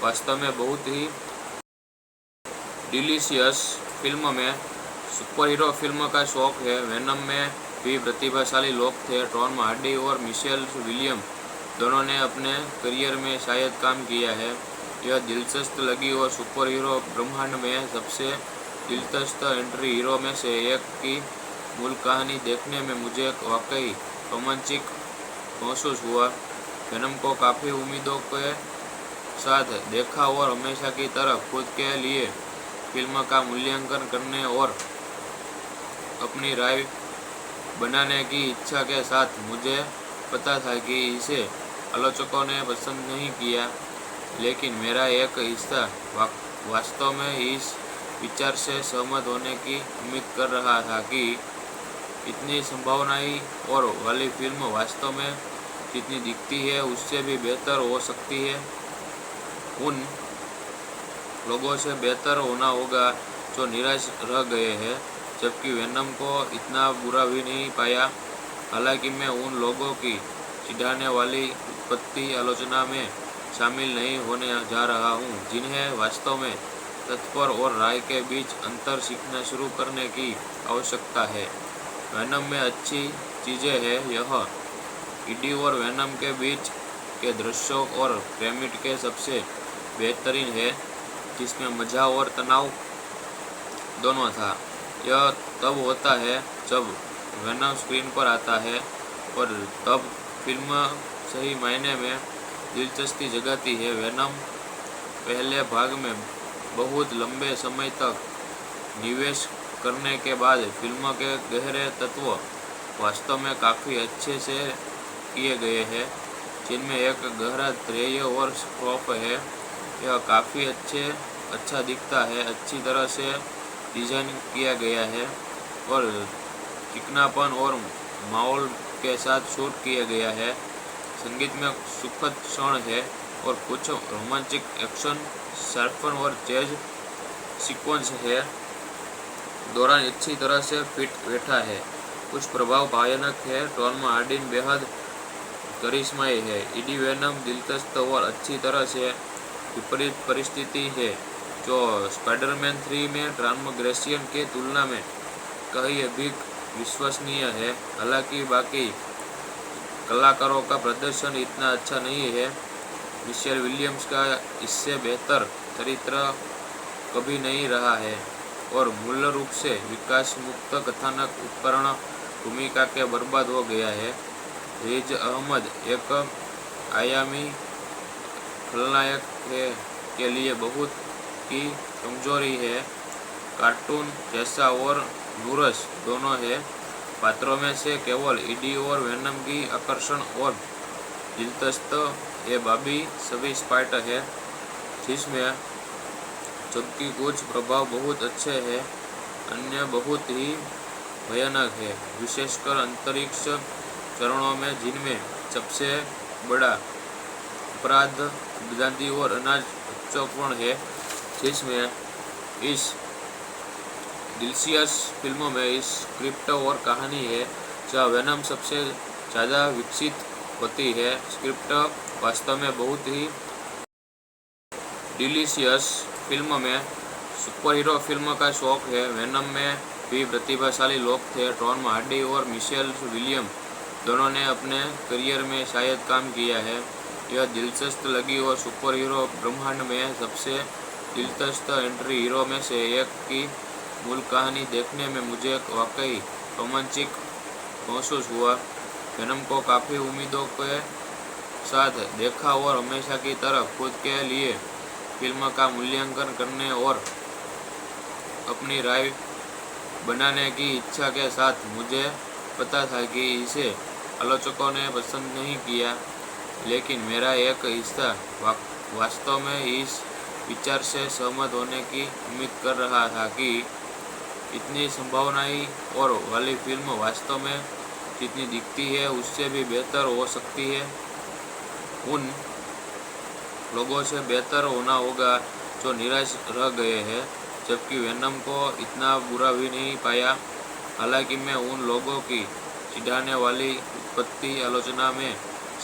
वास्तव में बहुत ही डिलीशियस फिल्म में सुपर हीरो फिल्म का शौक है। वेनम में भी प्रतिभाशाली लोग थे। टॉम हार्डी और मिशेल विलियम दोनों ने अपने करियर में शायद काम किया है। यह दिलचस्प लगी और सुपर हीरो ब्रह्मांड में सबसे दिलचस्प एंट्री हीरो में से एक की मूल कहानी देखने में मुझे वाकई रोमांचिक महसूस हुआ। वेनम को काफ़ी उम्मीदों के साथ देखा और हमेशा की तरह खुद के लिए फिल्म का मूल्यांकन करने और अपनी राय बनाने की इच्छा के साथ मुझे पता था कि इसे आलोचकों ने पसंद नहीं किया, लेकिन मेरा एक हिस्सा वास्तव में इस विचार से सहमत होने की उम्मीद कर रहा था कि इतनी संभावनाएं और वाली फिल्म वास्तव में जितनी दिखती है उससे भी बेहतर हो सकती है। उन लोगों से बेहतर होना होगा जो निराश रह गए हैं, जबकि वेनम को इतना बुरा भी नहीं पाया। हालांकि मैं उन लोगों की चिढ़ाने वाली उत्पत्ति आलोचना में शामिल नहीं होने जा रहा हूँ जिन्हें वास्तव में तत्पर और राय के बीच अंतर सीखना शुरू करने की आवश्यकता है। वेनम में अच्छी चीज़ें हैं, यह ईडी और वेनम के बीच के दृश्यों और पिरामिड के सबसे बेहतरीन है, जिसमें मज़ा और तनाव दोनों था। यह तब होता है जब वेनम स्क्रीन पर आता है और तब फिल्म सही मायने में दिलचस्पी जगाती है। वेनम पहले भाग में बहुत लंबे समय तक निवेश करने के बाद फिल्म के गहरे तत्व वास्तव में काफ़ी अच्छे से किए गए हैं, जिनमें एक गहरा ध्येय और स्कोप है। यह काफ़ी अच्छा दिखता है, अच्छी तरह से डिज़ाइन किया गया है और चिकनापन और माहौल के साथ शूट किया गया है। संगीत में सुखद क्षण है और कुछ रोमांटिक एक्शन शार्पन और जैज सीक्वेंस है दौरान अच्छी तरह से फिट बैठा है। कुछ प्रभाव भयानक है। टॉम हार्डी बेहद करिश्माई है। एडी वेनम दिलचस्प और अच्छी तरह से विपरीत परिस्थिति है, जो स्पाइडरमैन 3 में टॉम ग्रेशियन के तुलना में कहीं अधिक विश्वसनीय है। हालांकि बाकी कलाकारों का प्रदर्शन इतना अच्छा नहीं है। मिशेल विलियम्स का इससे बेहतर चरित्र कभी नहीं रहा है और मूल रूप से विकास मुक्त कथानक उपकरण भूमिका के बर्बाद हो गया है। रिज अहमद एक आयामी खलनायक के लिए बहुत की कमजोरी है। कार्टून जैसा और नूरस दोनों है। पात्रों में से केवल ईडी और वेनम की आकर्षण और दिलचस्प ये बाकी सभी स्पाइट है, जिसमें जबकि कुछ प्रभाव बहुत अच्छे हैं, अन्य बहुत ही भयानक है, विशेषकर अंतरिक्ष चरणों में, जिनमें सबसे बड़ा अपराध गांधी और अनाज बच्चों है। जिसमें इस डिलीशियस फिल्मों में इस स्क्रिप्ट और कहानी है जहाँ वेनम सबसे ज़्यादा विकसित होती है। स्क्रिप्ट वास्तव में बहुत ही डिलीशियस फिल्म में सुपर हीरो फिल्म का शौक है। वेनम में भी प्रतिभाशाली लोग थे। टॉम हार्डी और मिशेल विलियम दोनों ने अपने करियर में शायद काम किया है। यह दिलचस्प लगी और सुपर हीरो ब्रह्मांड में सबसे दिलचस्प एंट्री हीरो में से एक की मूल कहानी देखने में मुझे वाकई रोमांचिक महसूस हुआ। वेनम को काफ़ी उम्मीदों के साथ देखा और हमेशा की तरह खुद के लिए फिल्म का मूल्यांकन करने और अपनी राय बनाने की इच्छा के साथ मुझे पता था कि इसे आलोचकों ने पसंद नहीं किया, लेकिन मेरा एक हिस्सा वास्तव में इस विचार से सहमत होने की उम्मीद कर रहा था कि इतनी संभावनाएं और वाली फिल्म वास्तव में जितनी दिखती है उससे भी बेहतर हो सकती है। उन लोगों से बेहतर होना होगा जो निराश रह गए हैं, जबकि वेनम को इतना बुरा भी नहीं पाया। हालांकि मैं उन लोगों की चिढ़ाने वाली उत्पत्ति आलोचना में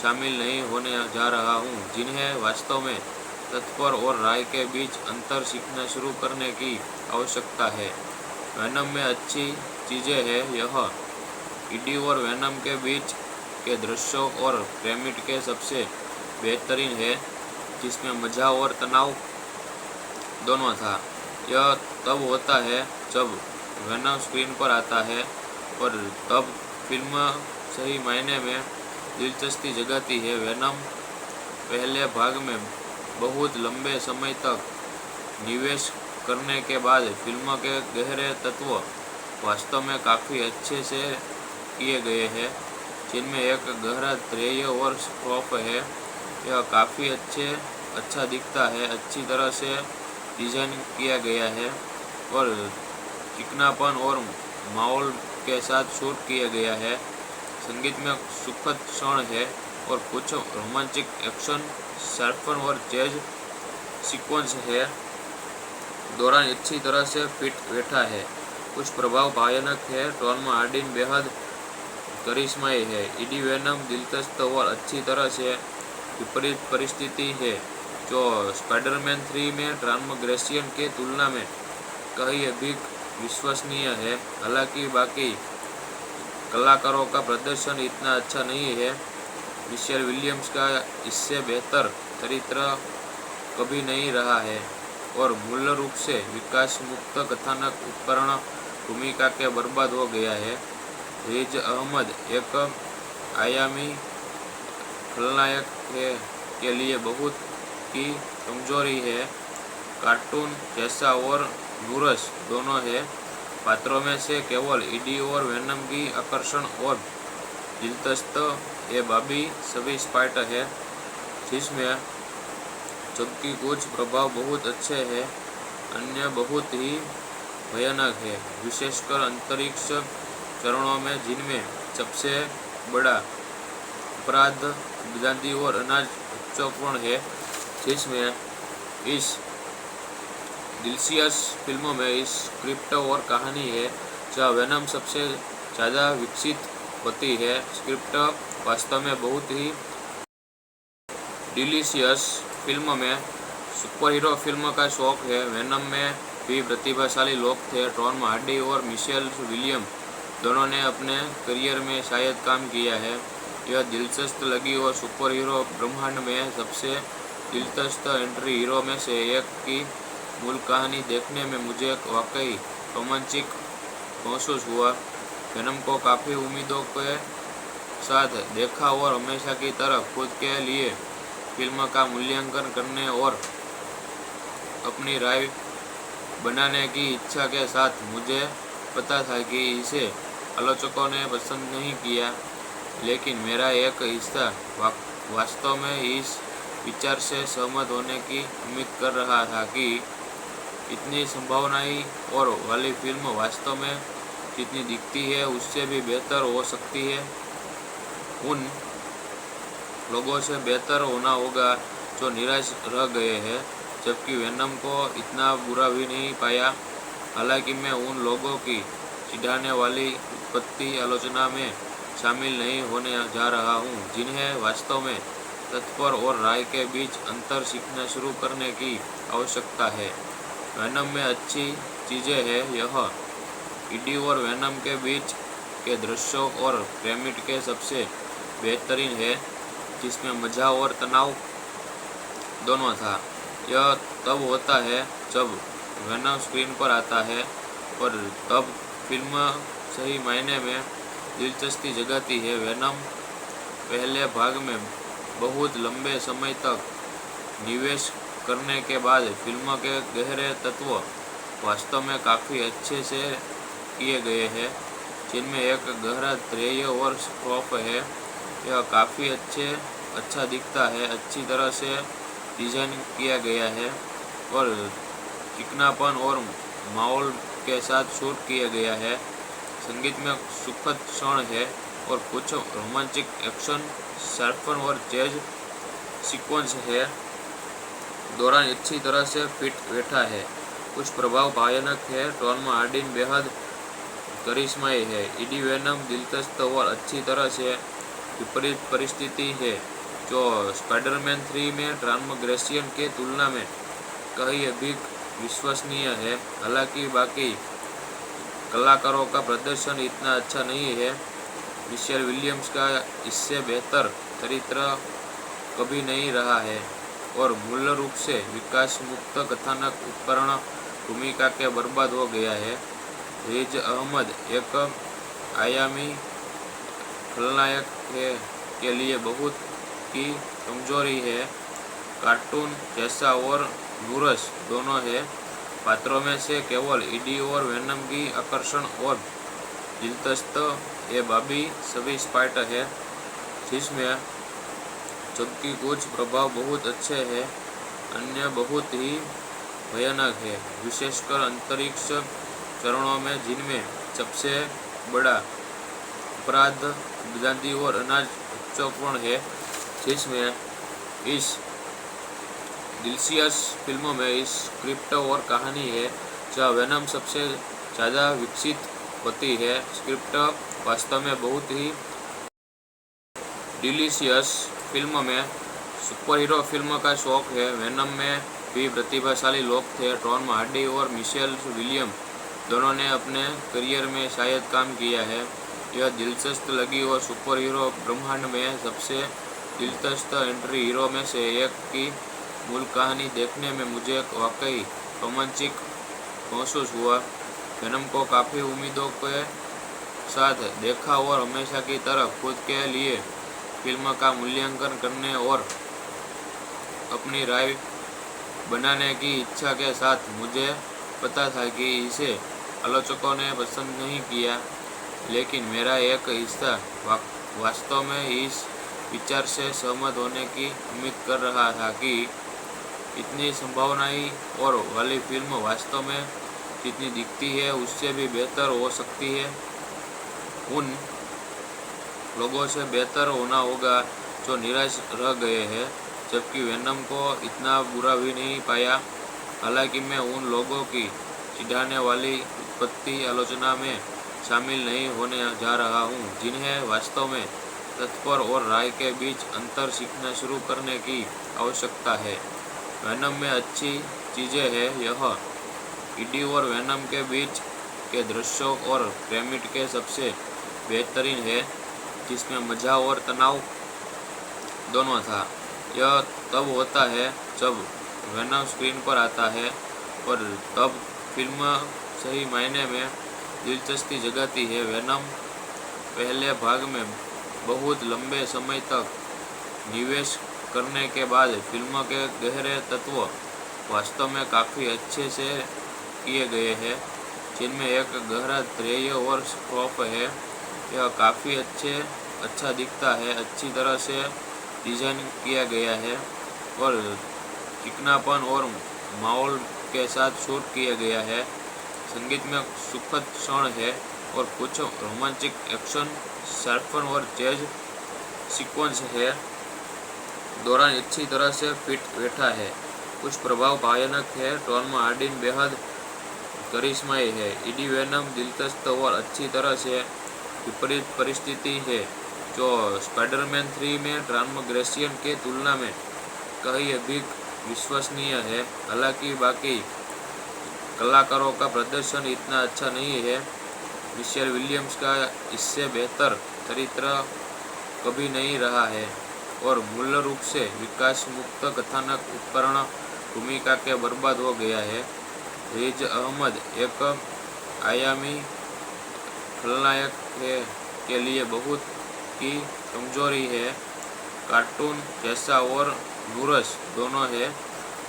शामिल नहीं होने जा रहा हूं, जिन्हें वास्तव में तत्पर और राय के बीच अंतर सीखना शुरू करने की आवश्यकता है। वेनम में अच्छी चीज़ें हैं। यह ईडी और वेनम के बीच के दृश्यों और पिरामिड के सबसे बेहतरीन है, जिसमें मज़ा और तनाव दोनों था। यह तब होता है जब वेनम स्क्रीन पर आता है और तब फिल्म सही मायने में दिलचस्पी जगाती है। वेनम पहले भाग में बहुत लंबे समय तक निवेश करने के बाद फिल्म के गहरे तत्व वास्तव में काफ़ी अच्छे से किए गए हैं, जिनमें एक गहरा ध्येय और स्कोप है। यह काफ़ी अच्छा दिखता है, अच्छी तरह से डिज़ाइन किया गया है और चिकनापन और माहौल के साथ शूट किया गया है। संगीत में सुखद क्षण है और कुछ रोमांटिक एक्शन शार्पन और जैज सीक्वेंस है दौरान अच्छी तरह से फिट बैठा है। कुछ प्रभाव भयानक है। टॉम हार्डी बेहद करिश्माई है। एडी वेनम दिलचस्प और अच्छी तरह से विपरीत परिस्थिति है, जो स्पाइडरमैन 3 में टॉम ग्रेशियन के तुलना में कहीं अधिक विश्वसनीय है। हालांकि बाकी कलाकारों का प्रदर्शन इतना अच्छा नहीं है। मिशेल विलियम्स का इससे बेहतर चरित्र कभी नहीं रहा है और मूल रूप से विकास मुक्त कथानक उपकरण भूमिका के बर्बाद हो गया है। रिज अहमद एक आयामी खलनायक के लिए बहुत की कमजोरी है। कार्टून जैसा और नूरस दोनों है। पात्रों में से केवल ईडी और वेनम की आकर्षण और दिलचस्प ये बाबी सभी स्पाइट है, जिसमें जबकि कुछ प्रभाव बहुत अच्छे हैं, अन्य बहुत ही भयानक है, विशेषकर अंतरिक्ष चरणों में, जिनमें सबसे बड़ा अपराध आजादी और अनाज महत्वपूर्ण है, जिसमें इस डिलीशियस फिल्मों में इस स्क्रिप्ट और कहानी है जहाँ वेनम सबसे ज़्यादा विकसित होती है। स्क्रिप्ट वास्तव में बहुत ही डिलीशियस फिल्म में सुपर हीरो फिल्म का शौक है। वेनम में भी प्रतिभाशाली लोग थे। टॉम हार्डी और मिशेल विलियम दोनों ने अपने करियर में शायद काम किया है। यह दिलचस्प लगी और सुपर हीरो ब्रह्मांड में सबसे दिलचस्प एंट्री हीरो में से एक की मूल कहानी देखने में मुझे वाकई रोमांचिक महसूस हुआ। वेनम को काफ़ी उम्मीदों के साथ देखा और हमेशा की तरह खुद के लिए फिल्म का मूल्यांकन करने और अपनी राय बनाने की इच्छा के साथ मुझे पता था कि इसे आलोचकों ने पसंद नहीं किया, लेकिन मेरा एक हिस्सा वास्तव में इस विचार से सहमत होने की उम्मीद कर रहा था कि इतनी संभावनाएं और वाली फिल्म वास्तव में जितनी दिखती है उससे भी बेहतर हो सकती है। उन लोगों से बेहतर होना होगा जो निराश रह गए हैं, जबकि वेनम को इतना बुरा भी नहीं पाया। हालांकि मैं उन लोगों की चिढ़ाने वाली उत्पत्ति आलोचना में शामिल नहीं होने जा रहा हूँ, जिन्हें वास्तव में तत्पर और राय के बीच अंतर सीखना शुरू करने की आवश्यकता है। वेनम में अच्छी चीज़ें हैं। यह ईडी और वेनम के बीच के दृश्यों और पिरामिड के सबसे बेहतरीन है, जिसमें मज़ा और तनाव दोनों था। यह तब होता है जब वेनम स्क्रीन पर आता है और तब फिल्म सही मायने में दिलचस्पी जगाती है। वेनम पहले भाग में बहुत लंबे समय तक निवेश करने के बाद फिल्म के गहरे तत्व वास्तव में काफ़ी अच्छे से किए गए हैं, जिनमें एक गहरा ध्येय और स्कोप है। यह काफ़ी अच्छा दिखता है, अच्छी तरह से डिज़ाइन किया गया है और चिकनापन और माहौल के साथ शूट किया गया है। संगीत में सुखद क्षण है और कुछ रोमांटिक एक्शन शार्पन और जैज सीक्वेंस है दौरान अच्छी तरह से फिट बैठा है। कुछ प्रभाव भयानक है। टॉम हार्डी बेहद करिश्माई है। ईडी वेनम दिलचस्प और अच्छी तरह से विपरीत परिस्थिति है, जो स्पाइडरमैन 3 में ट्रांसग्रेशन की तुलना में कहीं अधिक विश्वसनीय है। हालांकि बाकी कलाकारों का प्रदर्शन इतना अच्छा नहीं है। मिशेल विलियम्स का इससे बेहतर चरित्र कभी नहीं रहा है और मूल रूप से विकास मुक्त कथानक उपकरण भूमिका के बर्बाद हो गया है। रिज अहमद एक आयामी खलनायक है के लिए बहुत की कमजोरी है। कार्टून जैसा और नूरस दोनों है। पात्रों में से केवल ईडी और वेनम की आकर्षण और दिलचस्प ये बाबी सभी स्पाइट है, जिसमें जबकि कुछ प्रभाव बहुत अच्छे हैं, अन्य बहुत ही भयानक है, विशेषकर अंतरिक्ष चरणों में, जिनमें सबसे बड़ा अपराध आजादी और अनाज महत्वपूर्ण है, जिसमें इस डिलीशियस फिल्मों में इस स्क्रिप्ट और कहानी है जहाँ वेनम सबसे ज़्यादा विकसित होती है। स्क्रिप्ट वास्तव में बहुत ही डिलीशियस फिल्म में सुपर हीरो फिल्म का शौक है। वेनम में भी प्रतिभाशाली लोग थे। टॉम हार्डी और मिशेल विलियम दोनों ने अपने करियर में शायद काम किया है। यह दिलचस्प लगी और सुपर हीरो ब्रह्मांड में सबसे दिलचस्प एंट्री हीरो में से एक की मूल कहानी देखने में मुझे वाकई रोमांचिक महसूस हुआ। वेनम को काफ़ी उम्मीदों के साथ देखा और हमेशा की तरह खुद के लिए फिल्म का मूल्यांकन करने और अपनी राय बनाने की इच्छा के साथ मुझे पता था कि इसे आलोचकों ने पसंद नहीं किया, लेकिन मेरा एक हिस्सा वास्तव में इस विचार से सहमत होने की उम्मीद कर रहा था कि इतनी संभावनाएं और वाली फिल्म वास्तव में जितनी दिखती है उससे भी बेहतर हो सकती है। उन लोगों से बेहतर होना होगा जो निराश रह गए हैं, जबकि वेनम को इतना बुरा भी नहीं पाया। हालांकि मैं उन लोगों की चिढ़ाने वाली उत्पत्ति आलोचना में शामिल नहीं होने जा रहा हूँ जिन्हें वास्तव में तत्पर और राय के बीच अंतर सीखना शुरू करने की आवश्यकता है। वेनम में अच्छी चीज़ें हैं, यह ईडी और वेनम के बीच के दृश्यों और पिरामिड के सबसे बेहतरीन है, जिसमें मज़ा और तनाव दोनों था। यह तब होता है जब वेनम स्क्रीन पर आता है और तब फिल्म सही मायने में दिलचस्पी जगाती है। वेनम पहले भाग में बहुत लंबे समय तक निवेश करने के बाद फिल्म के गहरे तत्व वास्तव में काफ़ी अच्छे से किए गए हैं, जिनमें एक गहरा ध्येय और खौफ है। यह काफ़ी अच्छा दिखता है, अच्छी तरह से डिज़ाइन किया गया है और चिकनापन और माहौल के साथ शूट किया गया है। संगीत में सुखद क्षण है और कुछ रोमांटिक एक्शन शार्पन और जैज सीक्वेंस है दौरान अच्छी तरह से फिट बैठा है। कुछ प्रभाव भयानक है। टॉम हार्डी बेहद करिश्माई है। ईडी वेनम दिलचस्प और अच्छी तरह से विपरीत परिस्थिति है, जो स्पाइडरमैन 3 में ट्रांसग्रेशन के तुलना में कहीं अधिक विश्वसनीय है। हालांकि बाकी कलाकारों का प्रदर्शन इतना अच्छा नहीं है। मिशेल विलियम्स का इससे बेहतर चरित्र कभी नहीं रहा है और मूल रूप से विकास मुक्त कथानक उपकरण भूमिका के बर्बाद हो गया है। रिज अहमद एक आयामी खलनायक है के लिए बहुत की कमजोरी है। कार्टून जैसा और नूरस दोनों है।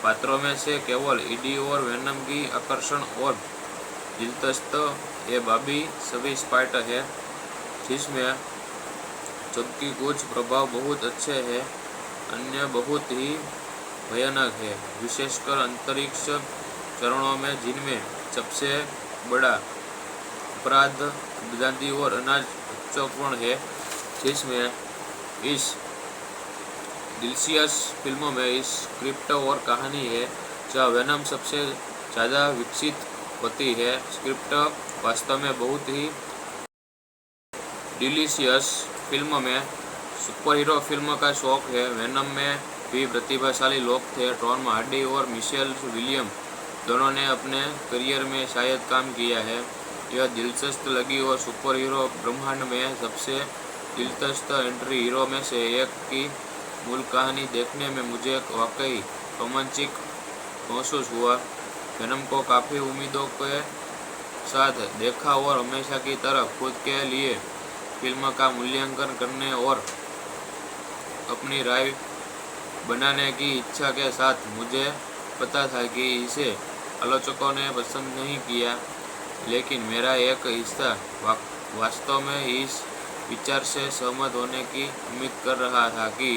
पात्रों में से केवल ईडी और वेनम की आकर्षण और दिलचस्प ये बाकी सभी स्पाइट है, जिसमें जबकि कुछ प्रभाव बहुत अच्छे हैं, अन्य बहुत ही भयानक है, विशेषकर अंतरिक्ष चरणों में, जिनमें सबसे बड़ा अपराध बदमाशी और अनाज उच्चपूर्ण है। जिसमें इस डिलीशियस फिल्मों में इस स्क्रिप्ट और कहानी है जहाँ वेनम सबसे ज़्यादा विकसित होती है। स्क्रिप्ट वास्तव में बहुत ही डिलीशियस। फिल्म में सुपरहीरो फिल्म का शौक है। वेनम में भी प्रतिभाशाली लोग थे। टॉम हार्डी और मिशेल विलियम दोनों ने अपने करियर में शायद काम किया है। यह दिलचस्प लगी और सुपरहीरो ब्रह्मांड में सबसे दिलचस्प एंट्री हीरो में से एक की मूल कहानी देखने में मुझे वाकई रोमांचिक महसूस हुआ। वेनम को काफ़ी उम्मीदों के साथ देखा और हमेशा की तरह खुद के लिए फिल्म का मूल्यांकन करने और अपनी राय बनाने की इच्छा के साथ मुझे पता था कि इसे आलोचकों ने पसंद नहीं किया, लेकिन मेरा एक हिस्सा वास्तव में इस विचार से सहमत होने की उम्मीद कर रहा था कि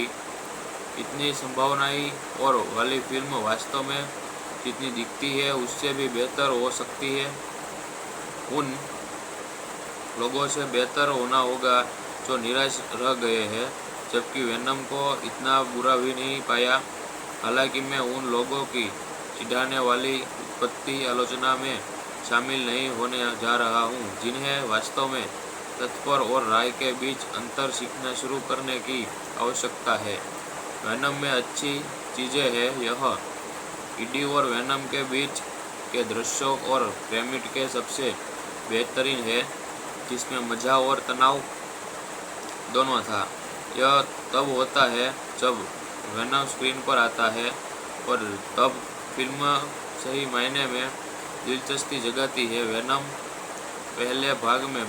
इतनी संभावनाएं और वाली फिल्म वास्तव में जितनी दिखती है उससे भी बेहतर हो सकती है। उन लोगों से बेहतर होना होगा जो निराश रह गए हैं, जबकि वेनम को इतना बुरा भी नहीं पाया। हालांकि मैं उन लोगों की चिढ़ाने वाली उत्पत्ति आलोचना में शामिल नहीं होने जा रहा हूँ जिन्हें वास्तव में तत्पर और राय के बीच अंतर सीखना शुरू करने की आवश्यकता है। वेनम में अच्छी चीज़ें हैं, यह ईडी और वेनम के बीच के दृश्यों और पिरामिड के सबसे बेहतरीन है, जिसमें मज़ा और तनाव दोनों था। यह तब होता है जब वेनम स्क्रीन पर आता है और तब फिल्म सही मायने में दिलचस्पी जगाती है। वेनम पहले भाग में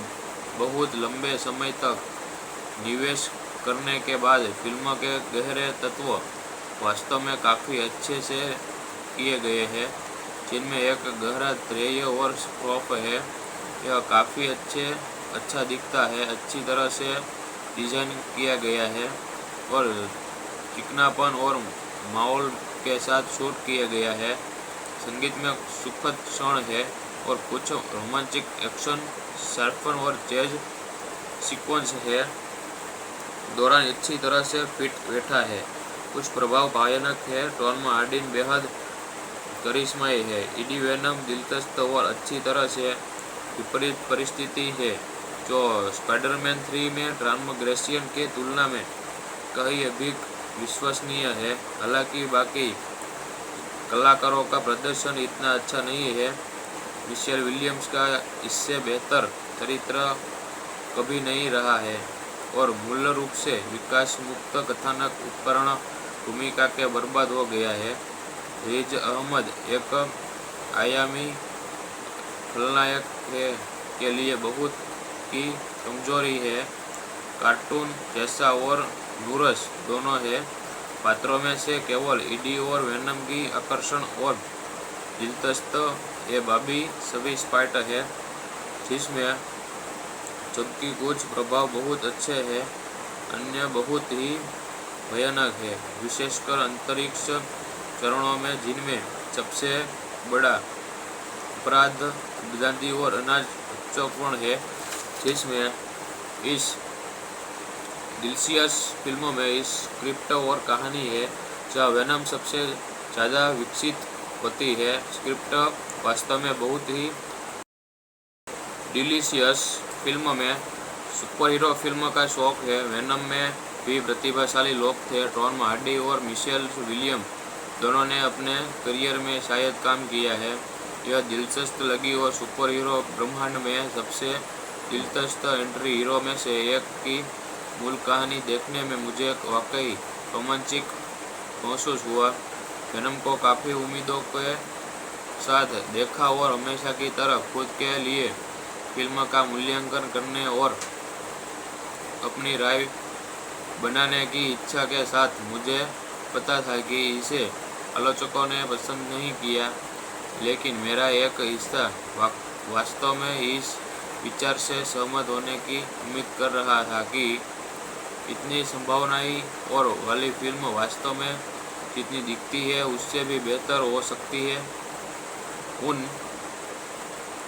बहुत लंबे समय तक निवेश करने के बाद फिल्म के गहरे तत्व वास्तव में काफ़ी अच्छे से किए गए हैं, जिनमें एक गहरा ध्येय और खौफ है। यह काफ़ी अच्छा दिखता है, अच्छी तरह से डिजाइन किया गया है और चिकनापन और माहौल के साथ शूट किया गया है। संगीत में सुखद क्षण है और कुछ रोमांटिक एक्शन शार्पन और जैज सीक्वेंस है दौरान अच्छी तरह से फिट बैठा है। कुछ प्रभाव भयानक है। टॉम हार्डी बेहद करिश्माई है। एडी वेनम दिलचस्प और अच्छी तरह से विपरीत परिस्थिति है जो स्पाइडरमैन 3 में ट्रांसग्रेशन के तुलना में कहीं अधिक विश्वसनीय है। हालांकि बाकी कलाकारों का प्रदर्शन इतना अच्छा नहीं है। मिशेल विलियम्स का इससे बेहतर चरित्र कभी नहीं रहा है और मूल रूप से विकास मुक्त कथानक उपकरण भूमिका के बर्बाद हो गया है। रिज अहमद एक आयामी खलनायक के लिए बहुत की कमजोरी है। कार्टून जैसा और नूरस दोनों है। पात्रों में से केवल ईडी और वेनम की आकर्षण और दिलचस्प ये बाकी सभी स्पाइट है, जिसमें जबकि कुछ प्रभाव बहुत अच्छे हैं, अन्य बहुत ही भयानक है, विशेषकर अंतरिक्ष चरणों में, जिनमें सबसे बड़ा अपराध गांधी और अनाज बच्चों है। जिसमें इस डिलीशियस फिल्मों में इस स्क्रिप्ट और कहानी है जहाँ वेनम सबसे ज़्यादा विकसित होती है। स्क्रिप्ट वास्तव में बहुत ही डिलीशियस फिल्म में सुपरहीरो फिल्म का शौक है। वेनम में भी प्रतिभाशाली लोग थे। टॉम हार्डी और मिशेल विलियम दोनों ने अपने करियर में शायद काम किया है। यह दिलचस्प लगी और सुपरहीरो ब्रह्मांड में सबसे दिलचस्प एंट्री हीरो में से एक की मूल कहानी देखने में मुझे वाकई रोमांचिक महसूस हुआ। वेनम को काफ़ी उम्मीदों के साथ देखा और हमेशा की तरह खुद के लिए फिल्म का मूल्यांकन करने और अपनी राय बनाने की इच्छा के साथ मुझे पता था कि इसे आलोचकों ने पसंद नहीं किया, लेकिन मेरा एक हिस्सा वास्तव में इस विचार से सहमत होने की उम्मीद कर रहा था कि इतनी संभावनाएं और वाली फिल्म वास्तव में जितनी दिखती है उससे भी बेहतर हो सकती है। उन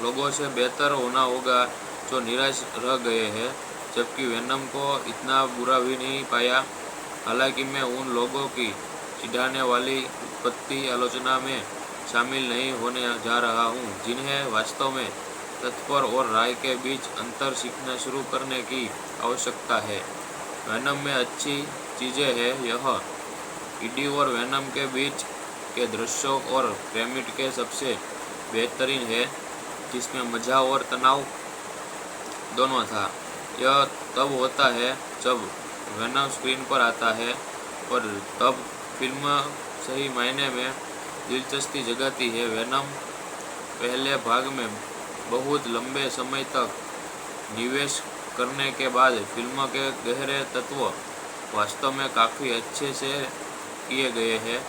लोगों से बेहतर होना होगा जो निराश रह गए हैं, जबकि वेनम को इतना बुरा भी नहीं पाया। हालांकि मैं उन लोगों की चिढ़ाने वाली उत्पत्ति आलोचना में शामिल नहीं होने जा रहा हूँ जिन्हें वास्तव में तत्पर और राय के बीच अंतर सीखना शुरू करने की आवश्यकता है। वेनम में अच्छी चीज़ें हैं। यह ईडी और वेनम के बीच के दृश्यों और पिरामिड के सबसे बेहतरीन है, जिसमें मज़ा और तनाव दोनों था। यह तब होता है जब वेनम स्क्रीन पर आता है और तब फिल्म सही मायने में दिलचस्पी जगाती है। वेनम पहले भाग में बहुत लंबे समय तक निवेश करने के बाद फिल्म के गहरे तत्व वास्तव में काफ़ी अच्छे से किए गए हैं,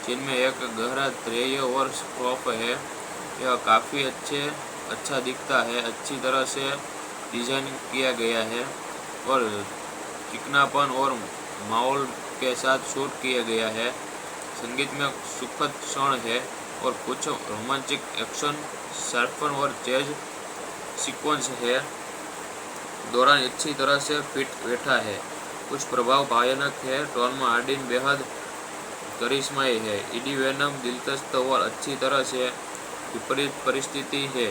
जिनमें एक गहरा ध्येय और खौफ है। यह काफ़ी अच्छा दिखता है, अच्छी तरह से डिजाइन किया गया है और चिकनापन और माहौल के साथ शूट किया गया है। संगीत में सुखद क्षण है और कुछ रोमांटिक एक्शन शार्पन और जैज सीक्वेंस है दौरान अच्छी तरह से फिट बैठा है। कुछ प्रभाव भयानक है। टॉम हार्डी बेहद करिश्माई है। एडी वेनम दिलचस्प और अच्छी तरह से विपरीत परिस्थिति है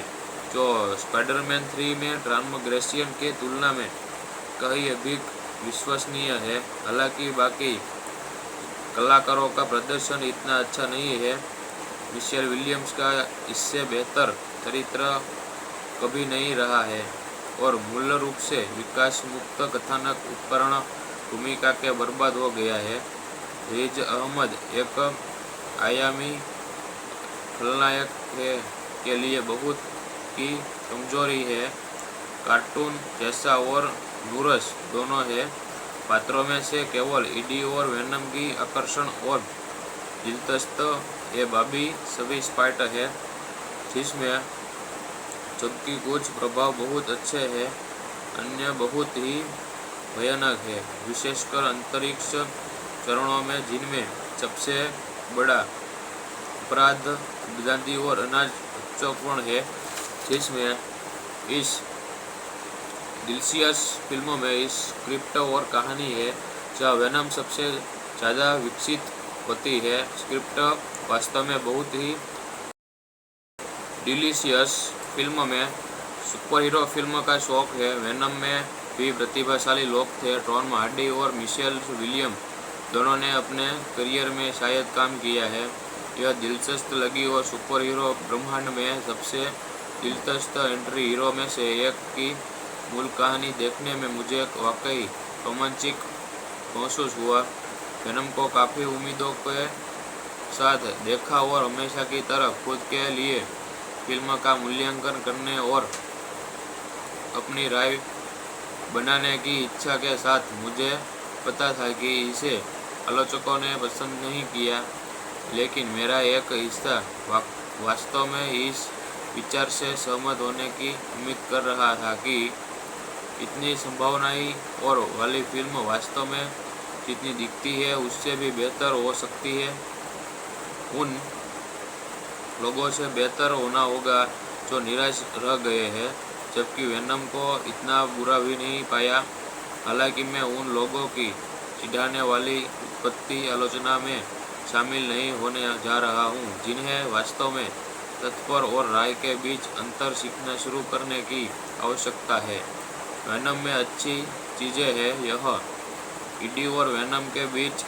जो स्पाइडरमैन 3 में ट्रांसग्रेशन के तुलना में कहीं अधिक विश्वसनीय है। हालांकि बाकी कलाकारों का प्रदर्शन इतना अच्छा नहीं है। मिशेल विलियम्स का इससे बेहतर चरित्र कभी नहीं रहा है और मूल रूप से विकास मुक्त कथानक उपकरण भूमिका के बर्बाद हो गया है। रिज अहमद एक आयामी खलनायक के लिए बहुत की कमजोरी है। कार्टून जैसा और नूरस दोनों है। पात्रों में से केवल ईडी और वेनम की आकर्षण और दिलचस्प ये बाबी सभी स्पार्ट है, जिसमें जबकि कुछ प्रभाव बहुत अच्छे हैं, अन्य बहुत ही भयानक है, विशेषकर अंतरिक्ष चरणों में, जिनमें सबसे बड़ा अपराध गांधी और अनाज बच्चों है। जिसमें इस डिलीशियस फिल्मों में इस स्क्रिप्ट और कहानी है जहाँ वेनम सबसे ज़्यादा विकसित होती है। स्क्रिप्ट वास्तव में बहुत ही डिलीशियस फिल्म में सुपर हीरो फिल्म का शौक है। वेनम में भी प्रतिभाशाली लोग थे। टॉम हार्डी और मिशेल विलियम दोनों ने अपने करियर में शायद काम किया है। यह दिलचस्प लगी और सुपर हीरो ब्रह्मांड में सबसे दिलचस्प एंट्री हीरो में से एक की मूल कहानी देखने में मुझे वाकई रोमांचिक महसूस हुआ। वेनम को काफ़ी उम्मीदों के साथ देखा और हमेशा की तरह खुद के लिए फिल्म का मूल्यांकन करने और अपनी राय बनाने की इच्छा के साथ मुझे पता था कि इसे आलोचकों ने पसंद नहीं किया, लेकिन मेरा एक हिस्सा वास्तव में इस विचार से सहमत होने की उम्मीद कर रहा था कि इतनी संभावनाएं और वाली फिल्म वास्तव में जितनी दिखती है उससे भी बेहतर हो सकती है। उन लोगों से बेहतर होना होगा जो निराश रह गए हैं, जबकि वेनम को इतना बुरा भी नहीं पाया। हालांकि मैं उन लोगों की चिढ़ाने वाली उत्पत्ति आलोचना में शामिल नहीं होने जा रहा हूँ जिन्हें वास्तव में तत्पर और राय के बीच अंतर सीखना शुरू करने की आवश्यकता है। वेनम में अच्छी चीज़ें हैं। यह ईडी और वेनम के बीच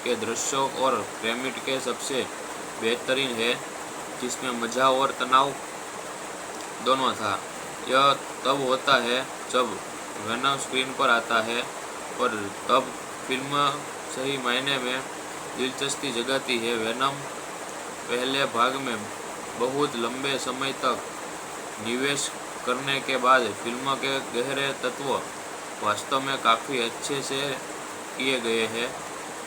के दृश्यों और क्रेमिट के सबसे बेहतरीन है, जिसमें मज़ा और तनाव दोनों था। यह तब होता है जब वेनम स्क्रीन पर आता है और तब फिल्म सही मायने में दिलचस्पी जगाती है। वेनम पहले भाग में बहुत लंबे समय तक निवेश करने के बाद फिल्म के गहरे तत्व वास्तव में काफ़ी अच्छे से किए गए हैं,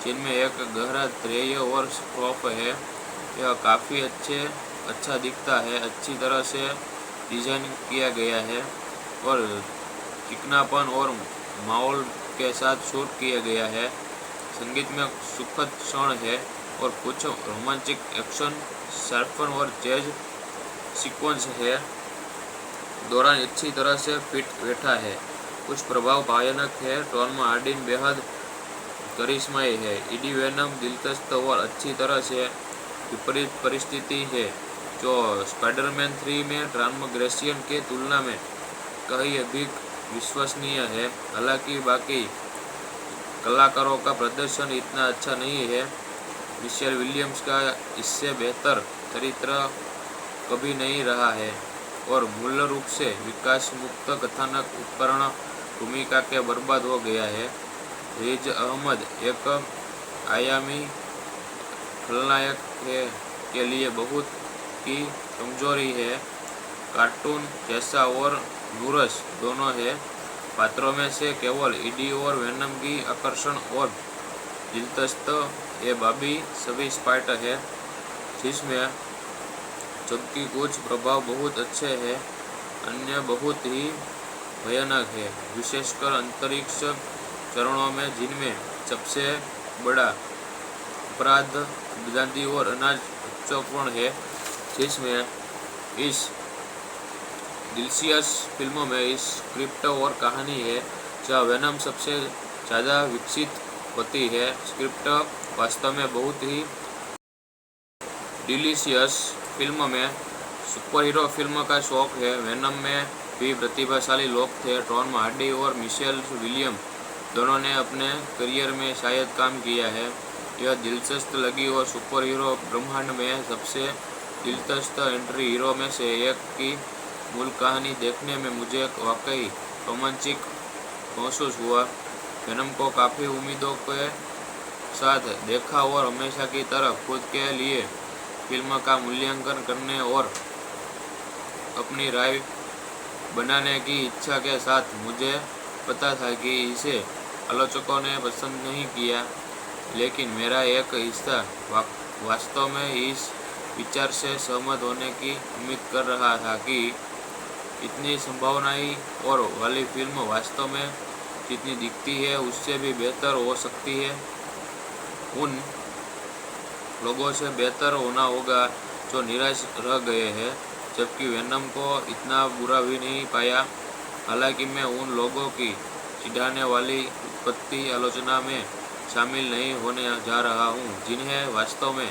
जिनमें एक गहरा ध्येय और स्कोप है। यह काफ़ी अच्छा दिखता है, अच्छी तरह से डिज़ाइन किया गया है और चिकनापन और माहौल के साथ शूट किया गया है। संगीत में सुखद क्षण है और कुछ रोमांटिक एक्शन शार्पन और जैज सीक्वेंस है दौरान अच्छी तरह से फिट बैठा है। कुछ प्रभाव भयानक है। टॉम हार्डी बेहद करिश्माई है। ईडी वेनम दिलचस्प और अच्छी तरह से विपरीत परिस्थिति है जो स्पाइडरमैन 3 में ट्रांसग्रेशन की तुलना में कहीं अधिक विश्वसनीय है। हालांकि बाकी कलाकारों का प्रदर्शन इतना अच्छा नहीं है। मिशेल विलियम्स का इससे बेहतर चरित्र कभी नहीं रहा है और मूल रूप से विकास मुक्त कथानक उपकरण भूमिका के बर्बाद हो गया है। रिज अहमद एक आयामी खलनायक है के लिए बहुत की कमजोरी है। कार्टून जैसा और नूरस दोनों है। पात्रों में से केवल ईडी और वेनम की आकर्षण और दिलचस्प ये बाबी सभी स्पार्ट है, जिसमें जबकि कुछ प्रभाव बहुत अच्छे हैं, अन्य बहुत ही भयानक है, विशेषकर अंतरिक्ष चरणों में, जिनमें सबसे बड़ा अपराध गांधी और अनाज बच्चों है। जिसमें इस डिलीशियस फिल्मों में इस स्क्रिप्ट और कहानी है जहाँ वेनम सबसे ज़्यादा विकसित होती है। स्क्रिप्ट वास्तव में बहुत ही डिलीशियस फिल्म में सुपर हीरो फिल्म का शौक है। वेनम में भी प्रतिभाशाली लोग थे। टॉम हार्डी और मिशेल विलियम दोनों ने अपने करियर में शायद काम किया है। यह दिलचस्प लगी और सुपर हीरो ब्रह्मांड में सबसे दिलचस्प एंट्री हीरो में से एक की मूल कहानी देखने में मुझे वाकई रोमांचिक महसूस हुआ। वेनम को काफ़ी उम्मीदों के साथ देखा और हमेशा की तरह खुद के लिए फिल्म का मूल्यांकन करने और अपनी राय बनाने की इच्छा के साथ मुझे पता था कि इसे आलोचकों ने पसंद नहीं किया, लेकिन मेरा एक हिस्सा वास्तव में इस विचार से सहमत होने की उम्मीद कर रहा था कि इतनी संभावनाएं और वाली फिल्म वास्तव में जितनी दिखती है उससे भी बेहतर हो सकती है। उन लोगों से बेहतर होना होगा जो निराश रह गए हैं, जबकि वेनम को इतना बुरा भी नहीं पाया। हालांकि मैं उन लोगों की चिढ़ाने वाली उत्पत्ति आलोचना में शामिल नहीं होने जा रहा हूँ जिन्हें वास्तव में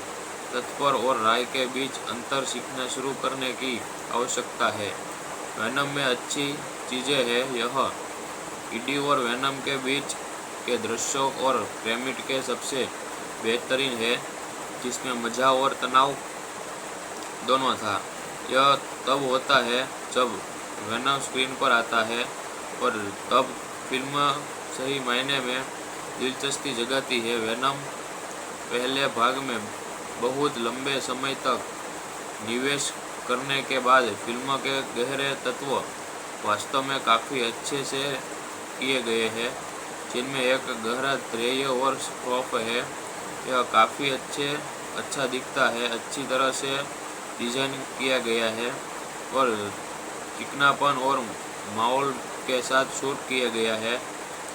तत्पर और राय के बीच अंतर सीखना शुरू करने की आवश्यकता है। वेनम में अच्छी चीज़ें हैं, यह ईडी और वेनम के बीच के दृश्यों और क्रेमिट के सबसे बेहतरीन है, जिसमें मज़ा और तनाव दोनों था। यह तब होता है जब वेनम स्क्रीन पर आता है और तब फिल्म सही मायने में दिलचस्पी जगाती है। वेनम पहले भाग में बहुत लंबे समय तक निवेश करने के बाद फिल्म के गहरे तत्व वास्तव में काफ़ी अच्छे से किए गए हैं, जिनमें एक गहरा ध्येय और स्कोप है। यह काफ़ी अच्छा दिखता है, अच्छी तरह से डिज़ाइन किया गया है और चिकनापन और माहौल के साथ शूट किया गया है।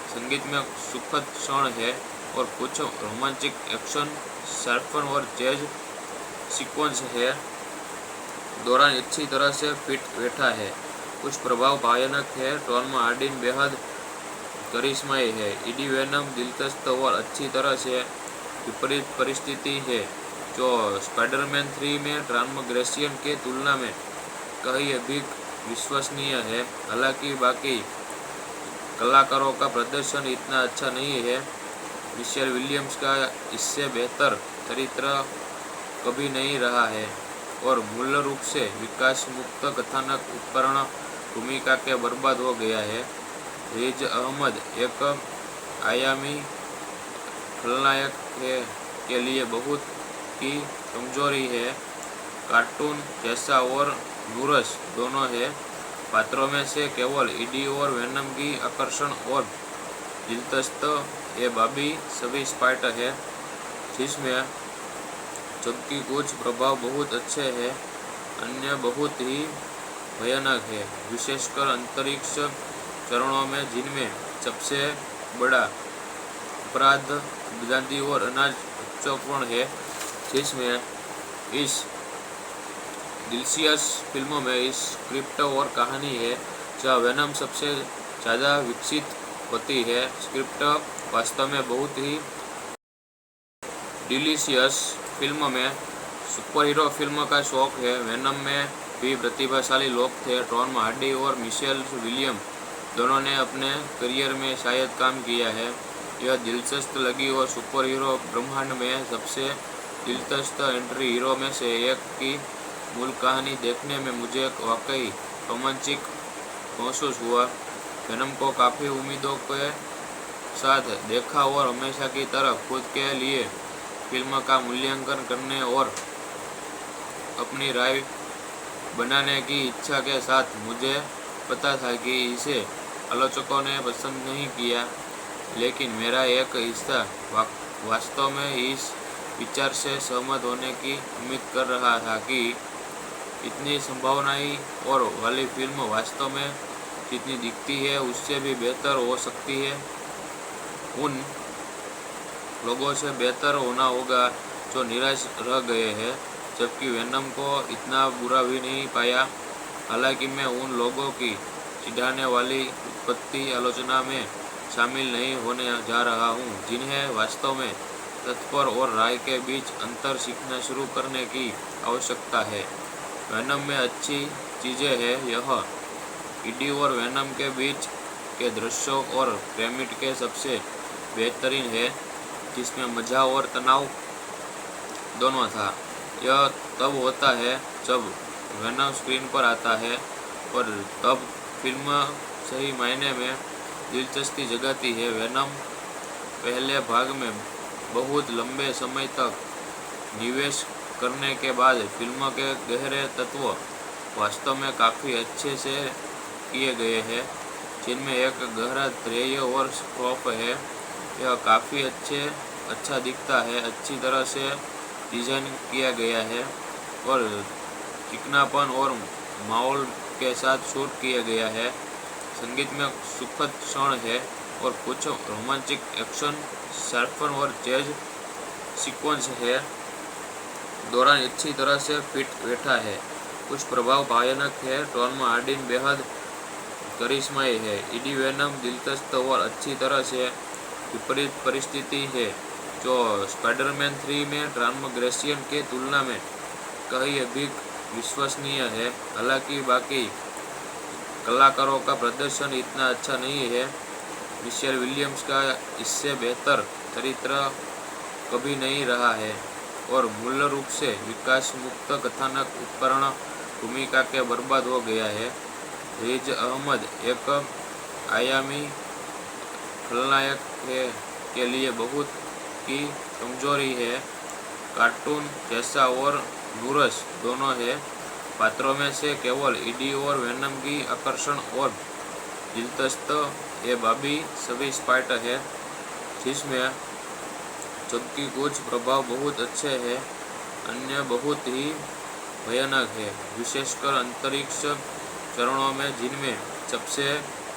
संगीत में सुखद क्षण है और कुछ रोमांटिक एक्शन सर्फन और जैज सीक्वेंस है दौरान अच्छी तरह से फिट बैठा है। कुछ प्रभाव भयानक है। टॉम हार्डी बेहद करिश्माई है। ईडी वेनम दिलचस्प और अच्छी तरह से विपरीत परिस्थिति है, जो स्पाइडरमैन 3 में ट्रांसग्रेशन की तुलना में कहीं अधिक विश्वसनीय है। हालांकि बाकी कलाकारों का प्रदर्शन इतना अच्छा नहीं है। मिशेल विलियम्स का इससे बेहतर चरित्र कभी नहीं रहा है और मूल रूप से विकास मुक्त कथानक उपकरण भूमिका के बर्बाद हो गया है। रिज अहमद एक आयामी खलनायक के लिए बहुत की कमजोरी है। कार्टून जैसा और नूरस दोनों है। पात्रों में से केवल ईडी और वेनम की आकर्षण और दिलचस्प ये बाकी सभी स्पाइट है, जिसमें जबकि कुछ प्रभाव बहुत अच्छे हैं, अन्य बहुत ही भयानक है, विशेषकर अंतरिक्ष चरणों में, जिनमें सबसे बड़ा अपराध आजादी और अनाज बच्चों है। जिसमें इस डिलीशियस फिल्मों में इस स्क्रिप्ट और कहानी है जहाँ वेनम सबसे ज़्यादा विकसित होती है। स्क्रिप्ट वास्तव में बहुत ही डिलीशियस फिल्म में सुपरहीरो फिल्म का शौक है। वेनम में भी प्रतिभाशाली लोग थे। टॉम हार्डी और मिशेल विलियम दोनों ने अपने करियर में शायद काम किया है। यह दिलचस्प लगी और सुपरहीरो ब्रह्मांड में सबसे दिलचस्प एंट्री हीरो में से एक की मूल कहानी देखने में मुझे वाकई रोमांचिक महसूस हुआ। वेनम को काफ़ी उम्मीदों के साथ देखा और हमेशा की तरह खुद के लिए फिल्म का मूल्यांकन करने और अपनी राय बनाने की इच्छा के साथ मुझे पता था कि इसे आलोचकों ने पसंद नहीं किया, लेकिन मेरा एक हिस्सा वास्तव में इस विचार से सहमत होने की उम्मीद कर रहा था कि इतनी संभावनाएं और वाली फिल्म वास्तव में जितनी दिखती है उससे भी बेहतर हो सकती है। उन लोगों से बेहतर होना होगा जो निराश रह गए हैं, जबकि वेनम को इतना बुरा भी नहीं पाया। हालांकि मैं उन लोगों की चिढ़ाने वाली उत्पत्ति आलोचना में शामिल नहीं होने जा रहा हूँ जिन्हें वास्तव में तत्पर और राय के बीच अंतर सीखना शुरू करने की आवश्यकता है। वेनम में अच्छी चीज़ें हैं, यह ईडी और वेनम के बीच के दृश्यों और क्रेमिट के सबसे बेहतरीन है, जिसमें मज़ा और तनाव दोनों था। यह तब होता है जब वेनम स्क्रीन पर आता है और तब फिल्म सही मायने में दिलचस्पी जगाती है। वेनम पहले भाग में बहुत लंबे समय तक निवेश करने के बाद फिल्म के गहरे तत्व वास्तव में काफ़ी अच्छे से किए गए हैं, जिनमें एक गहरा ध्येय और स्कोप है। यह काफ़ी अच्छा दिखता है, अच्छी तरह से डिजाइन किया गया है और चिकनापन और माहौल के साथ शूट किया गया है। संगीत में सुखद क्षण है और कुछ रोमांटिक एक्शन शार्पन और जैज सीक्वेंस है दौरान अच्छी तरह से फिट बैठा है। कुछ प्रभाव भयानक है। टॉम हार्डी बेहद करिश्माई है। एडी वेनम दिलचस्प और अच्छी तरह से विपरीत परिस्थिति है जो स्पाइडरमैन 3 में टॉम ग्रेसियन के तुलना में कहीं अधिक विश्वसनीय है। हालांकि बाकी कलाकारों का प्रदर्शन इतना अच्छा नहीं है। मिशेल विलियम्स का इससे बेहतर चरित्र कभी नहीं रहा है और मूल रूप से विकास मुक्त कथानक उपकरण भूमिका के बर्बाद हो गया है। रिज अहमद एक आयामी खलनायक है के लिए बहुत की कमजोरी है। कार्टून जैसा और नूरस दोनों है। पात्रों में से केवल ईडी और वेनम की आकर्षण और दिलचस्प ये बाकी सभी स्पाइट है जिसमें जबकि कुछ प्रभाव बहुत अच्छे हैं, अन्य बहुत ही भयानक है, विशेषकर अंतरिक्ष चरणों में जिनमें सबसे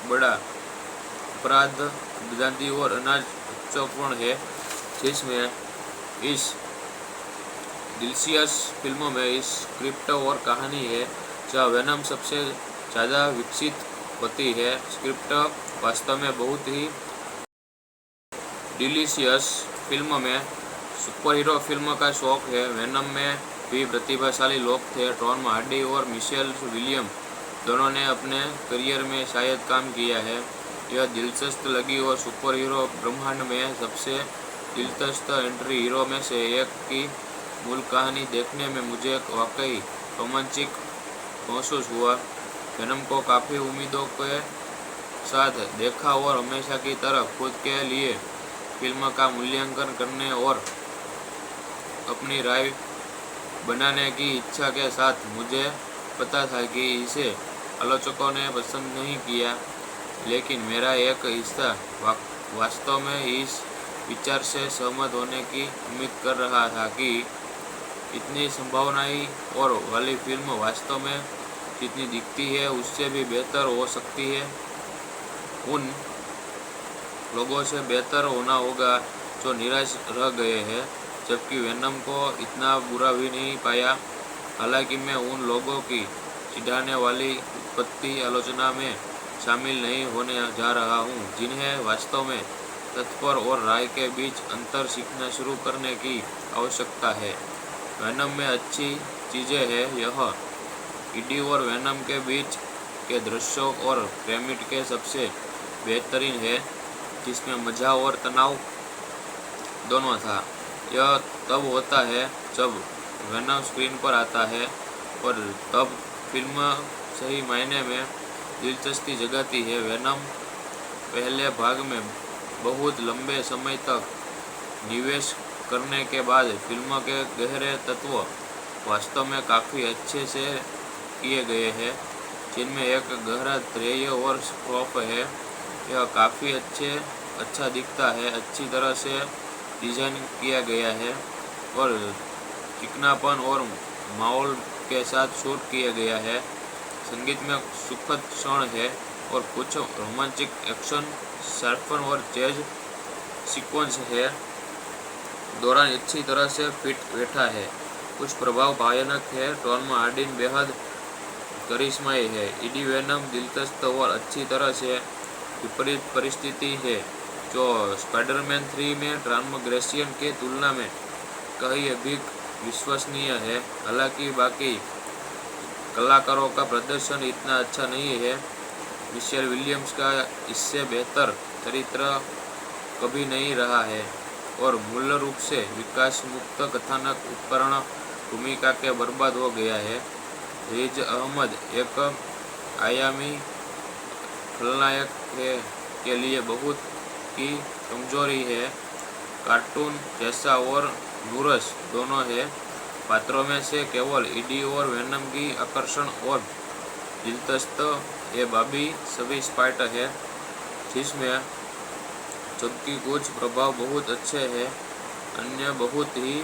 बड़ा अपराध आबादी और अनाज महत्वपूर्ण है। जिसमें इस डिलीशियस फिल्मों में इस स्क्रिप्ट और कहानी है जहाँ वेनम सबसे ज़्यादा विकसित होती है। स्क्रिप्ट वास्तव में बहुत ही डिलीशियस फिल्म में सुपर हीरो फिल्म का शौक है। वेनम में भी प्रतिभाशाली लोग थे। टॉम हार्डी और मिशेल विलियम दोनों ने अपने करियर में शायद काम किया है। यह दिलचस्प लगी और सुपर हीरो ब्रह्मांड में सबसे दिलचस्प एंट्री हीरो में से एक की मूल कहानी देखने में मुझे वाकई रोमांचिक महसूस हुआ। वेनम को काफ़ी उम्मीदों के साथ देखा और हमेशा की तरह खुद के लिए फिल्म का मूल्यांकन करने और अपनी राय बनाने की इच्छा के साथ मुझे पता था कि इसे आलोचकों ने पसंद नहीं किया, लेकिन मेरा एक हिस्सा वास्तव में इस विचार से सहमत होने की उम्मीद कर रहा था कि इतनी संभावनाएं और वाली फिल्म वास्तव में जितनी दिखती है उससे भी बेहतर हो सकती है। उन लोगों से बेहतर होना होगा जो निराश रह गए हैं, जबकि वेनम को इतना बुरा भी नहीं पाया। हालांकि मैं उन लोगों की चिढ़ाने वाली उत्पत्ति आलोचना में शामिल नहीं होने जा रहा हूँ जिन्हें वास्तव में तत्पर और राय के बीच अंतर सीखना शुरू करने की आवश्यकता है। वेनम में अच्छी चीज़ें हैं। यह ईडी और वेनम के बीच के दृश्यों और पिरामिड के सबसे बेहतरीन है जिसमें मज़ा और तनाव दोनों था। यह तब होता है जब वेनम स्क्रीन पर आता है और तब फिल्म सही मायने में दिलचस्पी जगाती है। वेनम पहले भाग में बहुत लंबे समय तक निवेश करने के बाद फिल्म के गहरे तत्व वास्तव में काफ़ी अच्छे से किए गए हैं, जिनमें एक गहरा ध्येय और स्कोप है। यह काफ़ी अच्छा दिखता है, अच्छी तरह से डिज़ाइन किया गया है और चिकनापन और माहौल के साथ शूट किया गया है। संगीत में सुखद क्षण है और कुछ रोमांटिक एक्शन शार्पन और जैज सीक्वेंस है दौरान अच्छी तरह से फिट बैठा है। कुछ प्रभाव भयानक है। टॉम हार्डी बेहद करिश्माई है। एडी वेनम दिलचस्प और अच्छी तरह से विपरीत परिस्थिति है जो स्पाइडरमैन 3 में टॉम ग्रेसियन के तुलना में कहीं अधिक विश्वसनीय है। हालांकि बाकी कलाकारों का प्रदर्शन इतना अच्छा नहीं है। मिशेल विलियम्स का इससे बेहतर चरित्र कभी नहीं रहा है और मूल रूप से विकास मुक्त कथानक उपकरण भूमिका के बर्बाद हो गया है। रिज अहमद एक आयामी खलनायक है के लिए बहुत की कमजोरी है। कार्टून जैसा और नूरस दोनों है। पात्रों में से केवल ईडी और वेनम की आकर्षण और दिलचस्प ये बाकी सभी स्पाइट है जिसमें जबकि कुछ प्रभाव बहुत अच्छे हैं, अन्य बहुत ही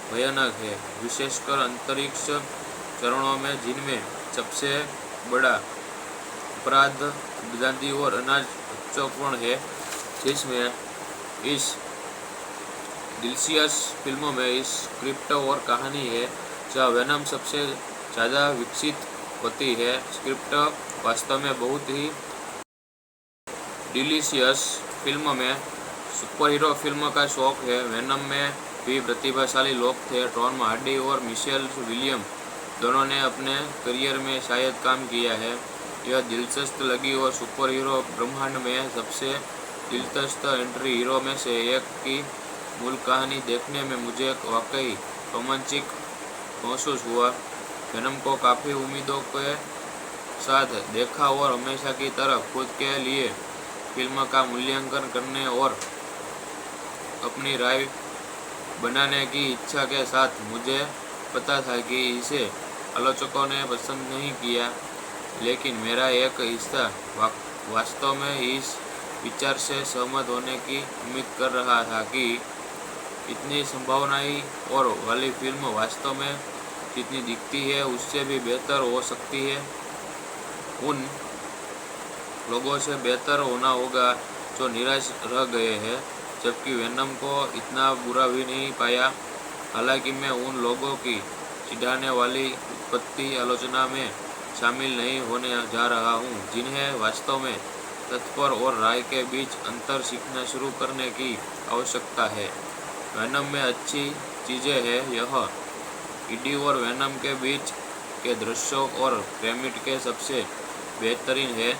भयानक है, विशेषकर अंतरिक्ष चरणों में जिनमें सबसे बड़ा अपराध गांधी और अनाज बच्चों है, जिसमें इस डिलीशियस फिल्मों में इस स्क्रिप्ट और कहानी है जहाँ वेनम सबसे ज़्यादा विकसित होती है। स्क्रिप्ट वास्तव में बहुत ही डिलीशियस फिल्म में सुपर हीरो फिल्म का शौक है। वेनम में भी प्रतिभाशाली लोग थे। टॉम हार्डी और मिशेल विलियम दोनों ने अपने करियर में शायद काम किया है। यह दिलचस्प लगी और सुपर हीरो ब्रह्मांड में सबसे दिलचस्प एंट्री हीरो में से एक की मूल कहानी देखने में मुझे वाकई रोमांचिक महसूस हुआ। वेनम को काफ़ी उम्मीदों के साथ देखा और हमेशा की तरह खुद के लिए फिल्म का मूल्यांकन करने और अपनी राय बनाने की इच्छा के साथ मुझे पता था कि इसे आलोचकों ने पसंद नहीं किया, लेकिन मेरा एक हिस्सा वास्तव में इस विचार से सहमत होने की उम्मीद कर रहा था कि इतनी संभावनाएं और वाली फिल्म वास्तव में जितनी दिखती है उससे भी बेहतर हो सकती है। उन लोगों से बेहतर होना होगा जो निराश रह गए हैं, जबकि वेनम को इतना बुरा भी नहीं पाया। हालांकि मैं उन लोगों की चिढ़ाने वाली उत्पत्ति आलोचना में शामिल नहीं होने जा रहा हूँ जिन्हें वास्तव में तत्पर और राय के बीच अंतर सीखना शुरू करने की आवश्यकता है। वेनम में अच्छी चीज़ें हैं। यह ईडी और वेनम के बीच के दृश्यों और पिरामिड के सबसे बेहतरीन है,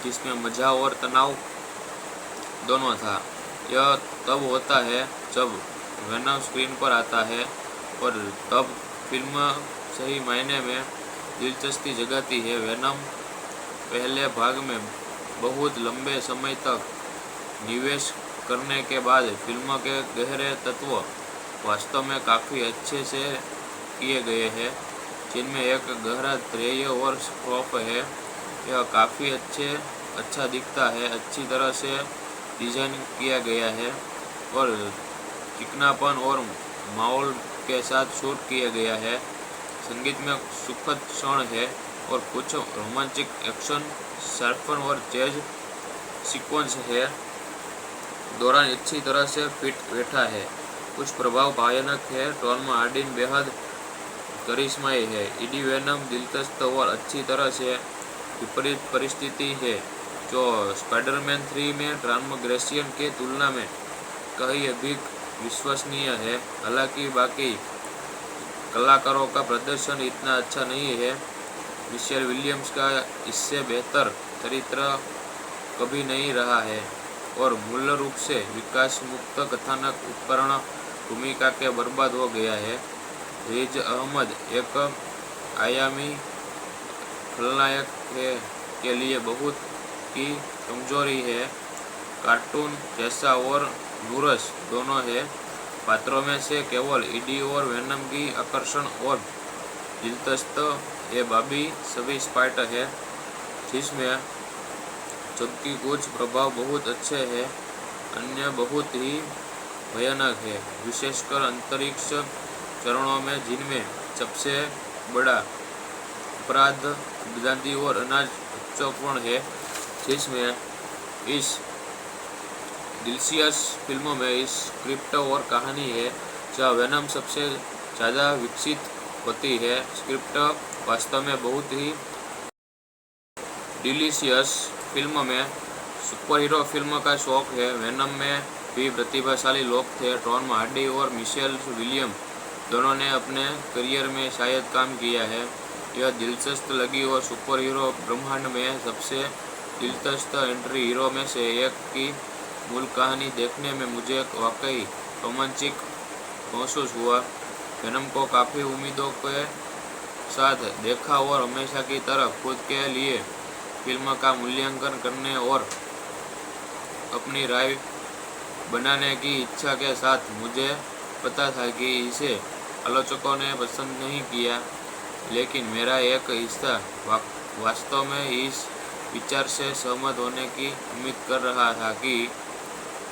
जिसमें मज़ा और तनाव दोनों था। यह तब होता है जब वेनम स्क्रीन पर आता है और तब फिल्म सही मायने में दिलचस्पी जगाती है। वेनम पहले भाग में बहुत लंबे समय तक निवेश करने के बाद फिल्म के गहरे तत्व वास्तव में काफ़ी अच्छे से किए गए हैं, जिनमें एक गहरा ध्येय और स्कोप है। यह काफ़ी अच्छा दिखता है, अच्छी तरह से डिज़ाइन किया गया है और चिकनापन और माहौल के साथ शूट किया गया है। संगीत में सुखद क्षण है और कुछ रोमांटिक एक्शन शार्पन और जैज सीक्वेंस है दौरान अच्छी तरह से फिट बैठा है। कुछ प्रभाव भयानक है। टॉम हार्डी बेहद करिश्माई है। ईडी वेनम दिलचस्प और अच्छी तरह से विपरीत परिस्थिति है जो स्पाइडरमैन 3 में ट्रांसग्रेशन के तुलना में कहीं अधिक विश्वसनीय है। हालांकि बाकी कलाकारों का प्रदर्शन इतना अच्छा नहीं है। मिशेल विलियम्स का इससे बेहतर चरित्र कभी नहीं रहा है और मूल रूप से विकास मुक्त कथानक उपकरण भूमिका के बर्बाद हो गया है। रिज अहमद एक आयामी खलनायक के लिए बहुत की कमजोरी है। कार्टून जैसा और नूरस दोनों है। पात्रों में से केवल ईडी और वेनम की आकर्षण और दिलचस्प ये बाकी सभी स्पाइट है, जिसमें जबकि कुछ प्रभाव बहुत अच्छे हैं, अन्य बहुत ही भयानक है, विशेषकर अंतरिक्ष चरणों में जिनमें सबसे बड़ा अपराध गांधी और अनाज बच्चों है, जिसमें इस डिलीशियस फिल्मों में इस स्क्रिप्ट और कहानी है जहाँ वेनम सबसे ज़्यादा विकसित होती है। स्क्रिप्ट वास्तव में बहुत ही डिलीशियस फिल्म में सुपर हीरो फिल्म का शौक है। वेनम में भी प्रतिभाशाली लोग थे। टॉम हार्डी और मिशेल विलियम दोनों ने अपने करियर में शायद काम किया है। यह दिलचस्प लगी और सुपर हीरो ब्रह्मांड में सबसे दिलचस्प एंट्री हीरो में से एक की मूल कहानी देखने में मुझे वाकई रोमांचिक महसूस हुआ। वेनम को काफ़ी उम्मीदों के साथ देखा और हमेशा की तरह खुद के लिए फिल्म का मूल्यांकन करने और अपनी राय बनाने की इच्छा के साथ मुझे पता था कि इसे आलोचकों ने पसंद नहीं किया, लेकिन मेरा एक हिस्सा वास्तव में इस विचार से सहमत होने की उम्मीद कर रहा था कि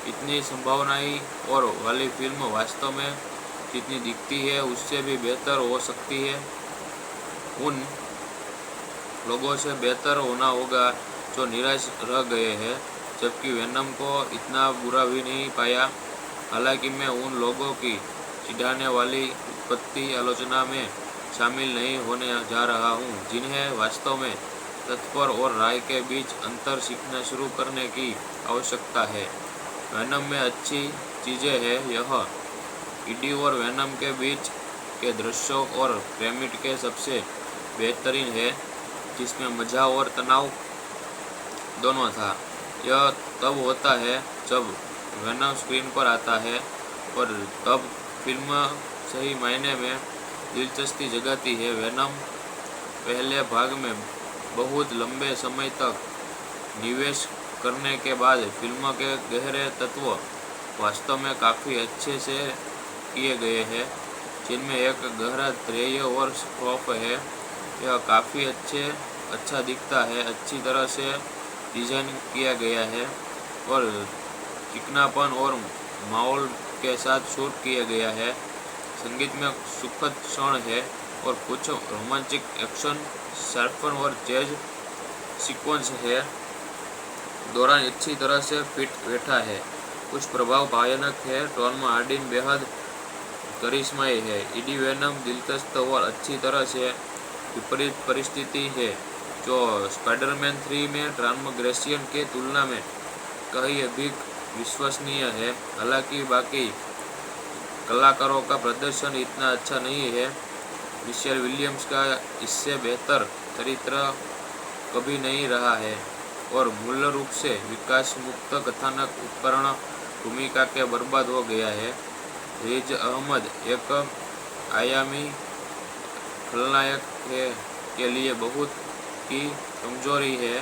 इतनी संभावनाएं और वाली फिल्म वास्तव में जितनी दिखती है उससे भी बेहतर हो सकती है। उन लोगों से बेहतर होना होगा जो निराश रह गए हैं, जबकि वेनम को इतना बुरा भी नहीं पाया। हालांकि मैं उन लोगों की चिढ़ाने वाली उत्पत्ति आलोचना में शामिल नहीं होने जा रहा हूँ जिन्हें वास्तव में तत्पर और राय के बीच अंतर सीखना शुरू करने की आवश्यकता है। वेनम में अच्छी चीज़ें हैं, यह ईडी और वेनम के बीच के दृश्यों और क्रेमिट के सबसे बेहतरीन है, जिसमें मज़ा और तनाव दोनों था। यह तब होता है जब वेनम स्क्रीन पर आता है और तब फिल्म सही मायने में दिलचस्पी जगाती है। वेनम पहले भाग में बहुत लंबे समय तक निवेश करने के बाद फिल्म के गहरे तत्व वास्तव में काफ़ी अच्छे से किए गए हैं, जिनमें एक गहरा ध्येय और खौफ है। यह काफ़ी अच्छा दिखता है, अच्छी तरह से डिज़ाइन किया गया है और चिकनापन और माहौल के साथ शूट किया गया है। संगीत में सुखद क्षण है और कुछ रोमांटिक एक्शन शार्पन और जैज सीक्वेंस है दौरान अच्छी तरह से फिट बैठा है। कुछ प्रभाव भयानक है। टॉम हार्डी बेहद करिश्माई है। ईडी वेनम दिलचस्प और अच्छी तरह से विपरीत परिस्थिति है, जो स्पाइडरमैन 3 में ट्रांसग्रेशन के तुलना में कहीं अधिक विश्वसनीय है। हालांकि बाकी कलाकारों का प्रदर्शन इतना अच्छा नहीं है। मिशेल विलियम्स का इससे बेहतर चरित्र कभी नहीं रहा है और मूल रूप से विकास मुक्त कथानक उपकरण भूमिका के बर्बाद हो गया है। रिज अहमद एक आयामी खलनायक है के लिए बहुत की कमजोरी है।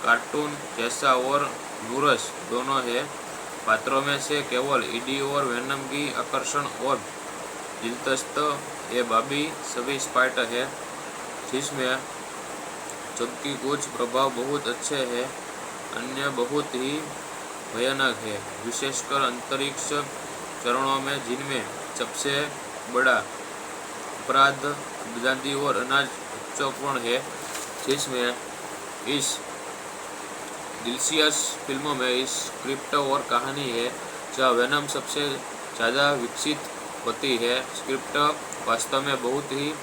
कार्टून जैसा और नूरस दोनों है। पात्रों में से केवल ईडी और वेनम की आकर्षण और दिलचस्प ये बाकी सभी स्पाइट है, जिसमें जबकि कुछ प्रभाव बहुत अच्छे हैं, अन्य बहुत ही भयानक है, विशेषकर अंतरिक्ष चरणों में, जिनमें सबसे बड़ा अपराध आजादी और अनाज बच्चों है, जिसमें इस डिलीशियस फिल्मों में इस स्क्रिप्ट और कहानी है जहाँ वेनम सबसे ज़्यादा विकसित होती है। स्क्रिप्ट वास्तव में बहुत ही